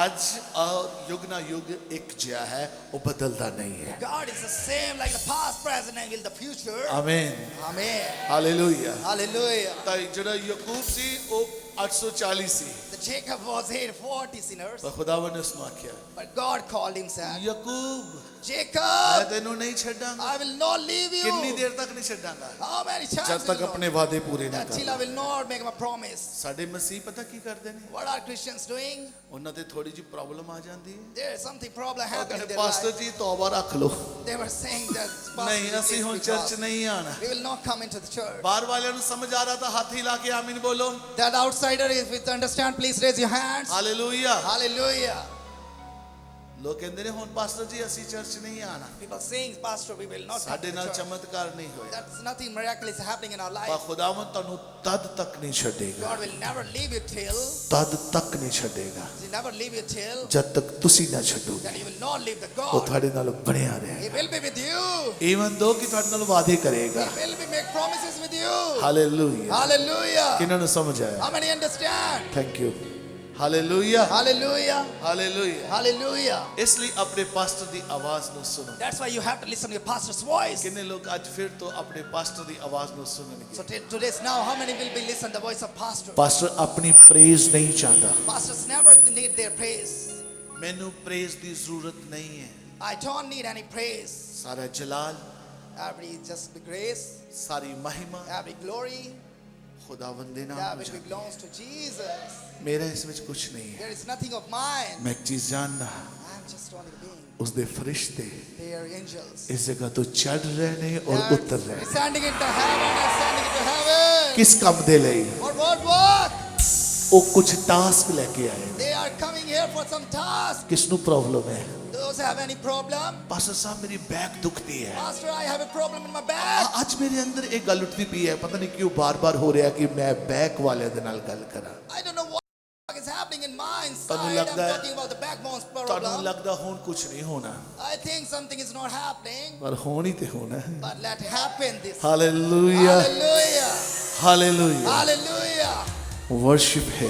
ਅੱਜ और युग ना युग एक जिया है वो बदलता नहीं है God is the same like the past, present, and in the future. आमीन Amen. Hallelujah Hallelujah. ਤਾਂ ਜਿਹੜਾ ਯਾਕੂਬ ਸੀ ਉਹ 840 ਸੀ The Jacob was 840 sinners, ਪਰ ਖੁਦਾਵੰਦ ਨੇ ਉਸ ਨੂੰ ਆਖਿਆ but God called him, said, Yakub ਮੈਂ Jacob, ਤੈਨੂੰ ਨਹੀਂ ਛੱਡਾਂਗਾ I will not leave you. ਕਿੰਨੀ ਦੇਰ ਤੱਕ ਨਹੀਂ ਛੱਡਾਂਗਾ How many times ਜਦ ਤੱਕ will ਆਪਣੇ not? ਵਾਅਦੇ ਪੂਰੇ ਨਾ Until I ਕਰ will not make my promise. ਸਾਡੇ ਮਸੀਹ ਪਤਾ ਕੀ ਕਰਦੇ ਨੇ What are Christians doing? ਉਹਨਾਂ ਤੇ ਥੋੜੀ ਜਿਹੀ ਪ੍ਰੋਬਲਮ ਆ ਜਾਂਦੀ ਹੈ There is something problem ਉਹ happening in ਕਹਿੰਦੇ their ਪਾਸਟਰ life. ਜੀ ਤੌਬਾ ਰੱਖ ਲਓ They were saying that Pastor, ਨਹੀਂ ਅਸੀਂ please ਹੁਣ be ਚਰਚ fast. ਨਹੀਂ ਆਣਾ We will not come into the church. ਬਾਹਰ ਵਾਲਿਆਂ ਨੂੰ ਸਮਝ ਆ ਰਿਹਾ ਤਾਂ ਹੱਥ ਹਿਲਾ ਕੇ ਆਮੀਨ ਬੋਲੋ That outsider, if you understand, please raise your hands. Hallelujah Hallelujah. ਲੋਕ ਕਹਿੰਦੇ ਨੇ ਹੁਣ ਪਾਸਟਰ ਜੀ ਅਸੀਂ ਚਰਚ ਨਹੀਂ ਆਣਾ, People saying, Pastor, we will not come ਸਾਡੇ to ਨਾਲ church. ਚਮਤਕਾਰ ਨਹੀਂ ਹੋਇਆ। That's nothing miraculous happening in our ਪਰ life. ਖੁਦਾਵੰਦ ਤੁਹਾਨੂੰ ਤਦ ਤੱਕ ਨਹੀਂ ਛੱਡੇਗਾ, God will never leave you till, ਤਦ ਤੱਕ ਨਹੀਂ ਛੱਡੇਗਾ He never leave you till, ਜਦ ਤੱਕ ਤੁਸੀਂ ਨਾ ਛੱਡੋਗੇ। that He will not leave the ਉਹ God. ਤੁਹਾਡੇ ਨਾਲ ਬਣਿਆ ਰਹੇ, He will be with you. Even ਦੋ ਕਿ ਤੁਹਾਡੇ ਨਾਲ ਵਾਅਦੇ ਕਰੇਗਾ। He will be make promises with you. Hallelujah. Hallelujah. ਕਿਹਨਾਂ ਨੂੰ ਸਮਝ ਆਇਆ? How many understand? Thank you. Hallelujah, Hallelujah. Hallelujah. Hallelujah. ਇਸ ਲਈ ਆਪਣੇ ਪਾਸਟਰ ਦੀ ਆਵਾਜ਼ ਨੂੰ ਸੁਣੋ। That's why you have to listen to your pastor's voice. ਕਿੰਨੇ ਲੋਕ ਅੱਜ ਫਿਰ ਤੋਂ ਆਪਣੇ ਪਾਸਟਰ ਦੀ ਆਵਾਜ਼ ਨੂੰ So ਸੁਣਨਗੇ? today's now, how many will be listen to the voice of pastor? Pastor ਆਪਣੀ ਪ੍ਰੇਜ਼ ਨਹੀਂ ਚਾਹੁੰਦਾ। Pastors never need their praise. ਮੈਨੂੰ ਪ੍ਰੇਜ਼ ਦੀ ਜ਼ਰੂਰਤ ਨਹੀਂ ਹੈ। I don't need any praise. ਸਾਰਾ ਜਲਾਲ, Every just be grace, ਸਾਰੀ ਮਹਿਮਾ every glory, ਖੁਦਾਵੰਦ ਦੇ ਨਾਮ that ਨੂੰ which ਜਾਣਦਾ। belongs to Jesus. ਮੇਰਾ ਇਸ ਵਿੱਚ ਕੁਝ ਨਹੀਂ ਹੈ। There is nothing of mine. ਮੈਂ ਇੱਕ ਚੀਜ਼ ਜਾਣਦਾ, I'm just only being. ਉਸ ਦੇ ਫਰਿਸ਼ਤੇ They are angels. ਇਸ ਜਗ੍ਹਾ ਤੋਂ ਚੜ ਰਹੇ ਨੇ They ਔਰ are ਉਤਰ ਰਹੇ ਨੇ। descending into heaven and ascending into heaven. ਕਿਸ ਕੰਮ ਦੇ ਲਈ? For what work? ਉਹ ਕੁਝ ਟਾਸਕ ਲੈ ਕੇ ਆਏ। They are coming here for some task. ਕਿਸ ਨੂੰ ਪ੍ਰੋਬਲਮ ਹੈ? Those who have any problem? Pastor ਸਾਹਿਬ ਮੇਰੀ ਬੈਕ ਦੁਖਦੀ ਹੈ। Pastor, I have a problem in my back. ਅੱਜ ਮੇਰੇ ਅੰਦਰ ਇਹ ਗੱਲ ਉੱਠਦੀ ਪਈ ਹੈ, ਪਤਾ ਨਹੀਂ ਕਿਉਂ ਬਾਰ-ਬਾਰ ਹੋ ਰਿਹਾ ਕਿ ਮੈਂ ਬੈਕ ਵਾਲਿਆਂ ਦੇ ਨਾਲ ਗੱਲ ਕਰਾਂ। I don't know what is happening in my inside. ਤੁਹਾਨੂੰ I'm ਲੱਗਦਾ ਹੈ- talking about the backbone's ਤੁਹਾਨੂੰ problem. ਲੱਗਦਾ ਹੁਣ ਕੁਝ ਨਹੀਂ ਹੋਣਾ, I think something is not happening, ਪਰ ਹੋਣ ਹੀ ਤੇ ਹੋਣਾ ਹੈ। but let happen this. Hallelujah, Hallelujah. Hallelujah. Hallelujah. Worship ਹੈ,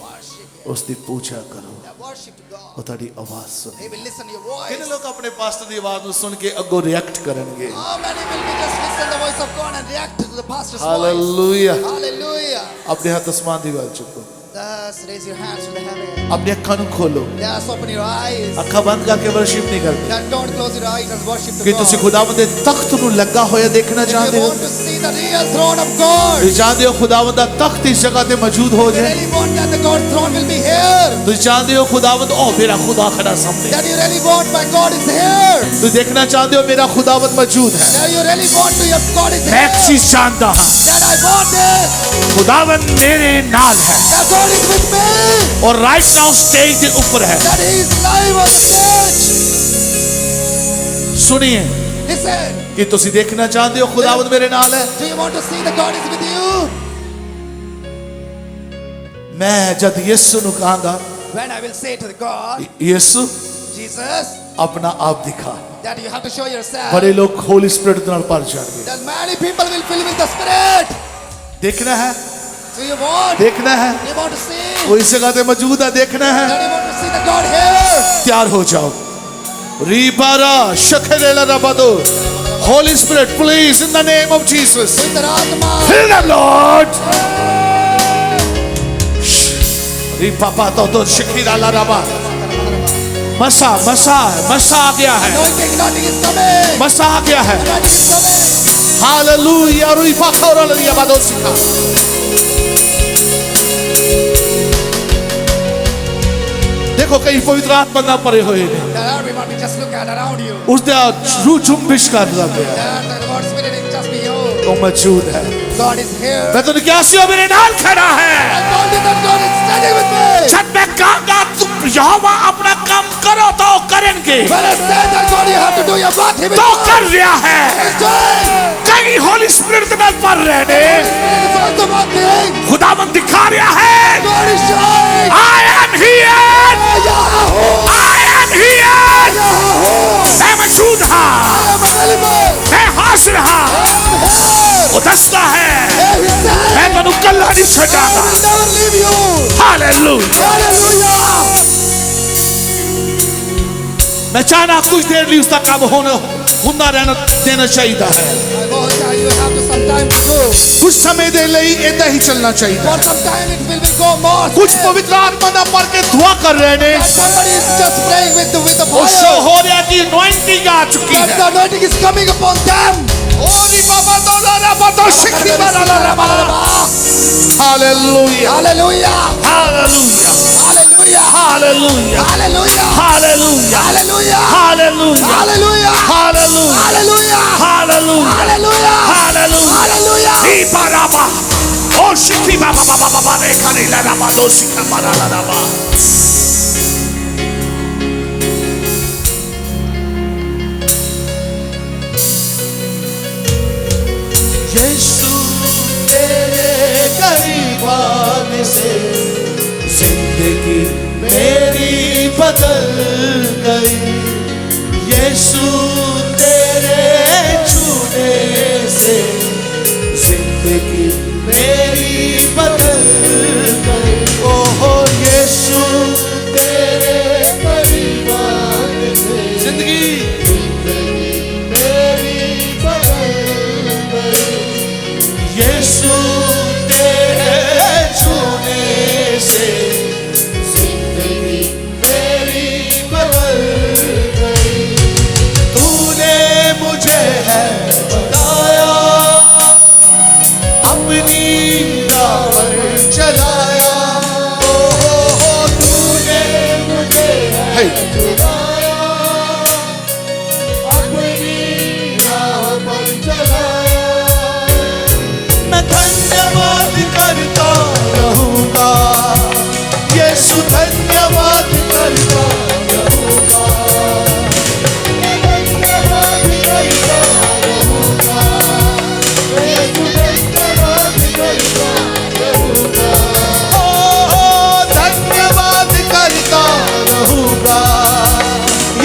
Worship Him. ਉਸ ਦੀ ਪੂਜਾ ਕਰੋ, That worship to God. ਉਹ ਤੁਹਾਡੀ ਆਵਾਜ਼ ਸੁਣੇ। They will listen to your voice. ਕਿੰਨੇ ਲੋਕ ਆਪਣੇ ਪਾਸਟਰ ਦੀ ਆਵਾਜ਼ ਨੂੰ ਸੁਣ ਕੇ ਅੱਗੋਂ ਰਿਐਕਟ ਕਰਨਗੇ? How many will be just listen to the voice of God and react to the pastor's voice? Hallelujah. Hallelujah. ਆਪਣੇ ਹੱਥ ਅਸਮਾਨ ਦੀ ਵੱਲ ਚੁੱਕੋ, Thus raise your hands to the heaven. ਆਪਣੀ ਅੱਖਾਂ ਨੂੰ ਖੋਲੋ। Just open your eyes. ਅੱਖਾਂ ਬੰਦ ਕਰਕੇ ਵਰਸ਼ਿਪ ਨਹੀਂ ਕਰਦੇ Then don't close your eyes and worship the ਕਿ God. ਤੁਸੀਂ ਖੁਦਾਵੰਦ ਦੇ ਤਖਤ ਨੂੰ ਲੱਗਾ ਹੋਇਆ ਦੇਖਣਾ If you ਚਾਹੁੰਦੇ ਹੋ। want to see the real throne of God, ਤੁਸੀਂ ਚਾਹੁੰਦੇ ਹੋ ਖੁਦਾਵੰਦ ਦਾ ਤਖਤ ਇਸ ਜਗ੍ਹਾ ਤੇ ਮੌਜੂਦ ਹੋ you ਜਾਏ। really want that the God's throne will be here. ਤੁਸੀਂ ਚਾਹੁੰਦੇ ਹੋ ਖੁਦਾਵੰਦ ਉਹ ਮੇਰਾ ਖੁਦਾ ਖੜਾ ਸਾਹਮਣੇ। That you really want my God is here. ਤੁਸੀਂ ਦੇਖਣਾ ਚਾਹੁੰਦੇ ਹੋ ਮੇਰਾ ਖੁਦਾਵੰਦ ਮੌਜੂਦ ਹੈ। That you really want to your God is ਮੈਂ ਇੱਕ here. ਚੀਜ਼ ਜਾਣਦਾ ਹਾਂ, That I want this. ਖੁਦਾਵੰਦ ਮੇਰੇ ਨਾਲ ਹੈ That God is with me. ਔਰ ਰਾਈਟ ਨਾਓ ਸਟੇਜ ਦੇ ਉੱਪਰ ਹੈ। That He is live on stage. ਸੁਣੀਏ Listen. ਕਿ ਤੁਸੀਂ ਦੇਖਣਾ ਚਾਹੁੰਦੇ ਹੋ ਖੁਦਾਵੰਦ ਮੇਰੇ ਨਾਲ ਹੈ। Do you want to see that God is with you? ਮੈਂ ਜਦ ਯਿਸੂ ਨੂੰ ਕਹਾਂਗਾ, When I will say to the God, ਯਿਸੂ Jesus, ਆਪਣਾ ਆਪ ਦਿਖਾ, that you have to show yourself. ਬੜੇ ਲੋਕ ਹੋਲੀ ਸਪਿਰਿਟ ਨਾਲ ਭਰ ਜਾਣਗੇ। That many people will fill with the Spirit. ਦੇਖਣਾ ਹੈ, Do you want? ਦੇਖਣਾ ਹੈ, You want to see? ਉਹ ਇਸ ਜਗ੍ਹਾ ਤੇ ਮੌਜੂਦ ਹੈ, ਦੇਖਣਾ ਹੈ। That you want to see the God here? ਤਿਆਰ ਹੋ ਜਾਓ। ਰੀਬਾਰਾ ਸ਼ਖਰੇਲਾ ਰਬਦੋ। Holy Spirit, please, in the name of Jesus, With the Atma. fill them, Lord. रीपापा तो शखीरा ला रबा। मसा मसा मसा आ गया है, Anointing is coming. मसा आ गया है। Anointing is coming. हालेलुया। रीपाखोरा लिया बादो सिखा। देखो कई पवित्र आत्मा ना परे हुए हैं, That everyone will just look at around you. उसने रू जुम्बिश कर रहा है, That the God's Spirit is just be you. वो मौजूद है। God is here. मैं तो क्या सी मेरे नाल खड़ा है। I told you that God is standing with me. जब मैं कहूँगा तुम यहोवा अपना काम करो तो करेंगे, When I say that God, you have to do your part. He will तो do. कर रहा है। He's doing. कई होली स्पिरिट में पढ़ रहे ने, Spirit is also working. खुदावन दिखा रहा है। God is showing. I am here, Yahoo! I am here। Yahoo! मैं मौजूद हाँ, I am available. मैं हाजिर हाँ। I am here. वो दसता है Here He said, मैं तेनू कल्ला नहीं I छड़ांगा। will never leave you. Hallelujah. Hallelujah. मैं चाहना कुछ देर लिए उसका काम होना रहना देना चाहिए है। I know that you have to some time to do. कुछ समय दे लिए ऐसा ही चलना चाहिए। For some time it will go more. कुछ पवित्र आत्मा ना पढ़ के दुआ कर रहे ने, Somebody is just praying with the वो शो fire. हो रहा कि anointing आ चुकी That है। the anointing is coming upon them. ओरी बाबा तो लारा बातो शिक्की बारा लारा बारा। Hallelujah, Hallelujah. Hallelujah, Hallelujah. Hallelujah, Hallelujah. Hallelujah, Hallelujah. Hallelujah, Hallelujah. Hallelujah, Hallelujah. Hallelujah, Hallelujah. Hallelujah. Hallelujah. ई बाराबा, ओ शिक्की बाबा बाबा बाबा रे खाने लारा बातो शिक्का बारा लारा बा। बदल गई। यीशु तेरे छूने से जिंदगी मेरी बदल गई। ओहो यीशु तेरे करीब आने से जिंदगी मेरी बदल गई। यीशु तेरे छूने से जिंदगी मेरी बदल गई। तूने मुझे है बताया, अपनी राह पर चलाया। ओहो तूने मुझे है बताया, अपनी राह पर चलाया। मैं धन्यवाद करता रहूंगा, यीशु धन्यवाद करता रहूंगा। मैं धन्यवाद करता रहूंगा, यीशु धन्यवाद करता रहूंगा। ओहो धन्यवाद करता रहूंगा,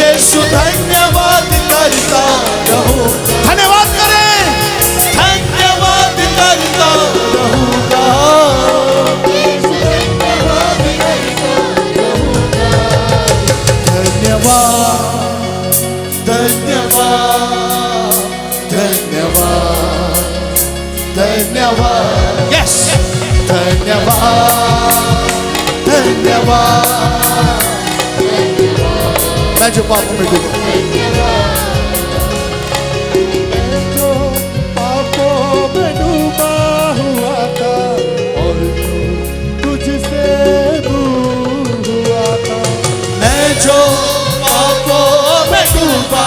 यीशु धन्यवाद करता रहूंगा। धन्यवाद करें, धन्यवाद करता रहूंगा, यीशु धन्यवाद करता रहूंगा। धन्यवाद धन्यवाद धन्यवाद धन्यवाद यस धन्यवाद धन्यवाद। मैं जो पापों में डूबा, जो पापों में डूबा हुआ था और तुझसे दूर हुआ था। मैं जो पापों में डूबा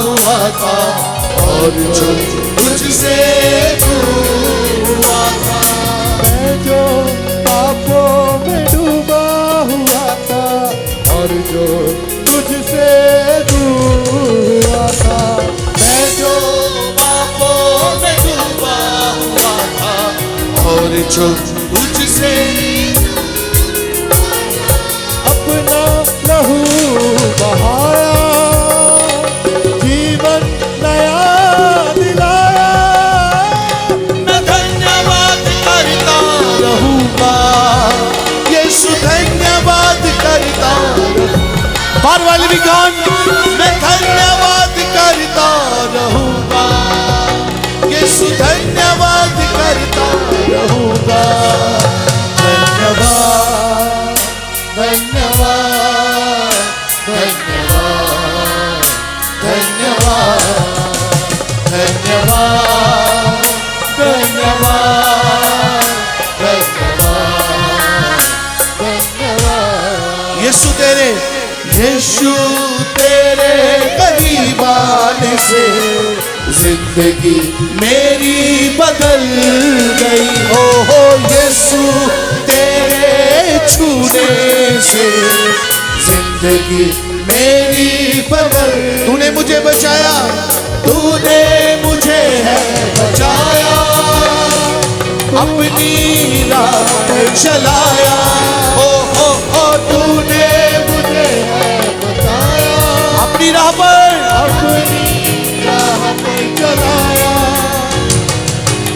हुआ था और जो तुझसे दूर हुआ था। मैं जो पापों में डूबा हुआ था और जो तुझसे दूर हुआ था। मैं जो पापों में डूबा हुआ था और जो तुझसे अपना लहू बहाया, जीवन नया दिलाया। मैं धन्यवाद करता रहूंगा, यीशु धन्यवाद करता रहूंगा। बार वाले भी गान, मैं धन्यवाद करता रहूंगा, यीशु धन्यवाद करता रहूंगा। धन्यवाद धन्यवाद धन्यवाद धन्यवाद धन्यवाद धन्यवाद धन्यवाद। यीशु तेरे करीब आने से जिंदगी मेरी बदल गई। ओहो यीशु तेरे छूने से जिंदगी मेरी बदल। तूने मुझे बचाया, तूने मुझे है बचाया, अपनी राह पर चलाया। ओहो तूने मुझे है बताया, अपनी राह पर चलाया।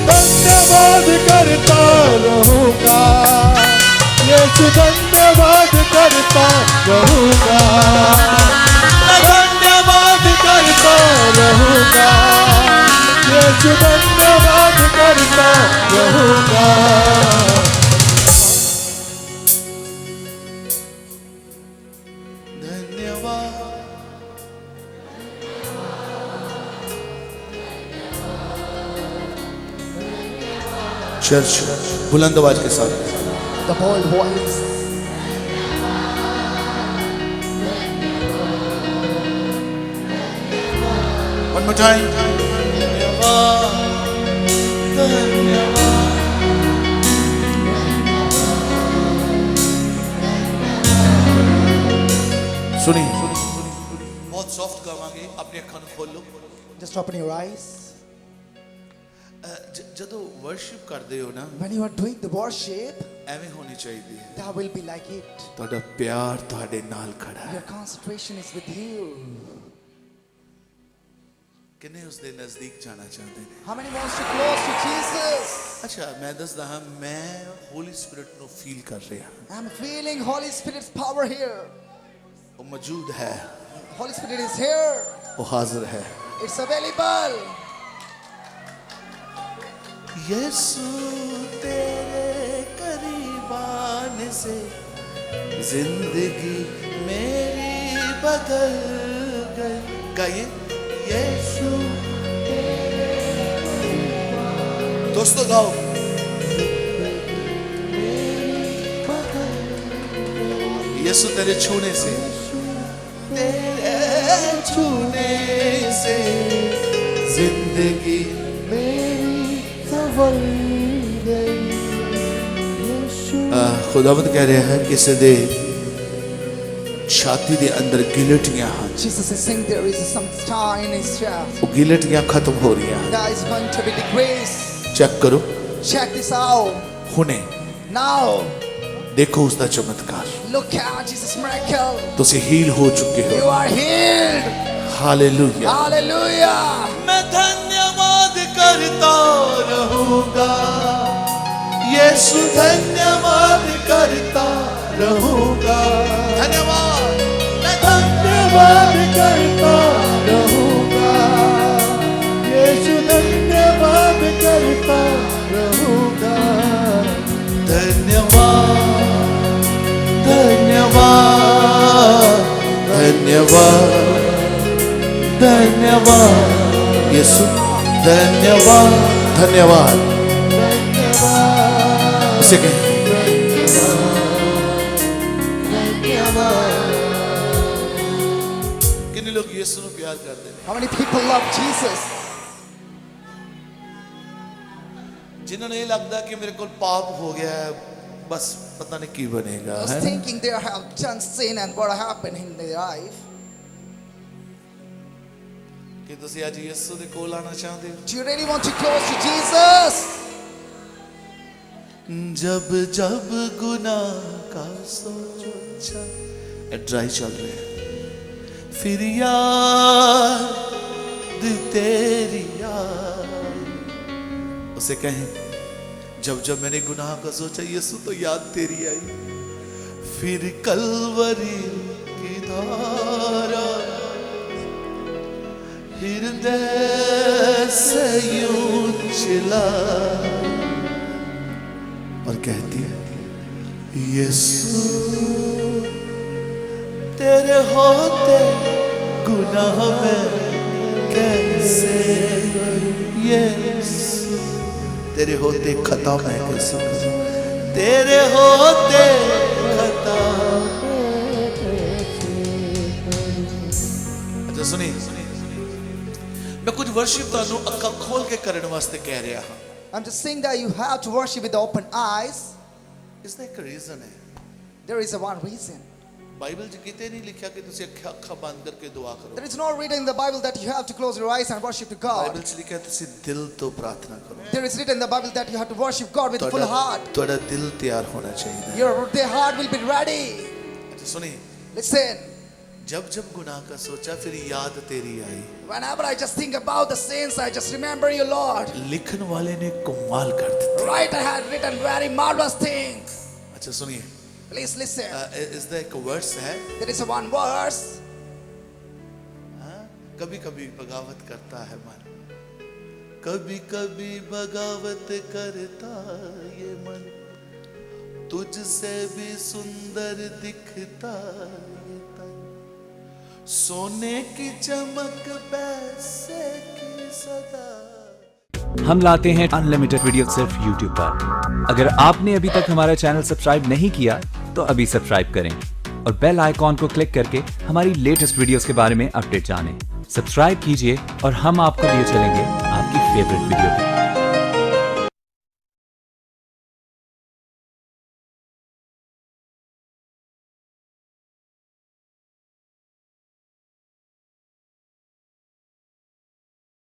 धन्यवाद करता रहूंगा, यीशु धन्यवाद करता रहूंगा। मैं धन्यवाद करता रहूंगा, यीशु धन्यवाद करता रहूंगा। धन्यवाद। चर्च बुलंद आवाज के साथ The bold voice. one more time. धन्यवाद धन्यवाद। सुनिए बहुत सॉफ्ट गावांगे, अपनी अखां खोल लो। Just open your eyes. ਜਦੋਂ ਵਰਸ਼ਿਪ ਕਰਦੇ ਹੋ ਨਾ, When you are doing the worship, ਐਵੇਂ ਹੋਣੀ ਚਾਹੀਦੀ ਹੈ। That will be like it. ਤੁਹਾਡਾ ਪਿਆਰ ਤੁਹਾਡੇ ਨਾਲ ਖੜਾ ਹੈ। Your concentration is with you. ਕਿੰਨੇ ਉਸ ਦੇ ਨਜ਼ਦੀਕ ਜਾਣਾ ਚਾਹੁੰਦੇ ਨੇ? How many wants to close to Jesus? ਅੱਛਾ, ਮੈਂ ਦੱਸਦਾ ਹਾਂ, ਮੈਂ ਹੋਲੀ ਸਪਿਰਿਟ ਨੂੰ ਫੀਲ ਕਰ ਰਿਹਾ। I'm feeling Holy Spirit's power here. ਉਹ ਮੌਜੂਦ ਹੈ, Holy Spirit is here. ਉਹ ਹਾਜ਼ਰ ਹੈ। It's available. यीशु तेरे करीब आने से जिंदगी मेरी बदल गई। गाइए, यीशु दोस्तों गाओ। यीशु तेरे छूने से, तेरे छूने से जिंदगी खुदावंद कह रहा है ਕਿਸੇ ਦੇ ਛਾਤੀ ਦੇ ਅੰਦਰ ਗਿਲਟੀਆਂ ਹਨ। Jesus is saying there is some star in his chest. ਉਹ ਗਿਲਟੀਆਂ ਖਤਮ ਹੋ ਰਹੀਆਂ ਹਨ। That is going to be decreased. Check ਕਰੋ, Check this out. ਹੁਣੇ Now, ਦੇਖੋ ਉਸ ਦਾ ਚਮਤਕਾਰ। look at Jesus' miracle. ਤੁਸੀਂ ਹੀਲ ਹੋ ਚੁੱਕੇ You ਹੋ। are healed. हालेलुया। Hallelujah. मैं धन्यवाद करता रहूंगा, यीशु धन्यवाद करता रहूंगा। धन्यवाद, मैं धन्यवाद करता रहूंगा, यीशु धन्यवाद करता रहूंगा। धन्यवाद, धन्यवाद, धन्यवाद, धन्यवाद यीशु, धन्यवाद, धन्यवाद। इसे कहें, कितने लोग यीशु को प्यार करते हैं? How many people love Jesus? जिन्होंने ये लगता कि मेरे को पाप हो गया है, बस पता नहीं की बनेगा, Just है? thinking they have done sin and what happened in their life. कि तुसी आज यीशु दे कोल आना चाहते हो? Do you really want to close to Jesus? जब जब गुनाह का सोचा, ड्राई चल रहे हैं, फिर याद तेरी याद। उसे कहें, जब जब मैंने गुनाह का सोचा यीशु तो याद तेरी आई, फिर कलवरी की धारा हृदय से यूं चिल्ला और कहती है, यीशु तेरे होते गुनाह में कैसे, यीशु तेरे होते खता मैं कैसे, तेरे होते खता। अच्छा सुनिए, मैं कुछ वर्शिप तानू अक्का खोल के करने वास्ते कह रहा हूं। I'm just saying that you have to worship with open eyes. इसका एक रीजन है। There is a one reason. Bible च किते नहीं लिखा कि तुसी अक्खा बंद करके दुआ करो। There is no written in the Bible that you have to close your eyes and worship to God. Bible च लिखा है तुसी दिल तो प्रार्थना करो। There is written in the Bible that you have to worship God with full heart. ਤੁਹਾਡਾ ਦਿਲ ਤਿਆਰ ਹੋਣਾ ਚਾਹੀਦਾ। Their heart will be ready. अच्छा सुनिए, Listen. जब जब गुनाह का सोचा फिर याद तेरी आई। Whenever I just think about the sins, I just remember you, Lord. लिखन वाले ने कमाल कर दिया। Writer had written very marvelous things. अच्छा सुनिए, Please listen. इसका एक वर्स है, There is a one verse. कभी कभी बगावत करता है मन, कभी कभी बगावत करता ये मन, तुझसे भी सुंदर दिखता ये तन, सोने की चमक पैसे की सदा। हम लाते हैं अनलिमिटेड वीडियो सिर्फ YouTube पर। अगर आपने अभी तक हमारा चैनल सब्सक्राइब नहीं किया तो अभी सब्सक्राइब करें और बेल आइकॉन को क्लिक करके हमारी लेटेस्ट वीडियोस के बारे में अपडेट जानें। सब्सक्राइब कीजिए और हम आपको लिए चलेंगे आपकी फेवरेट वीडियो पे।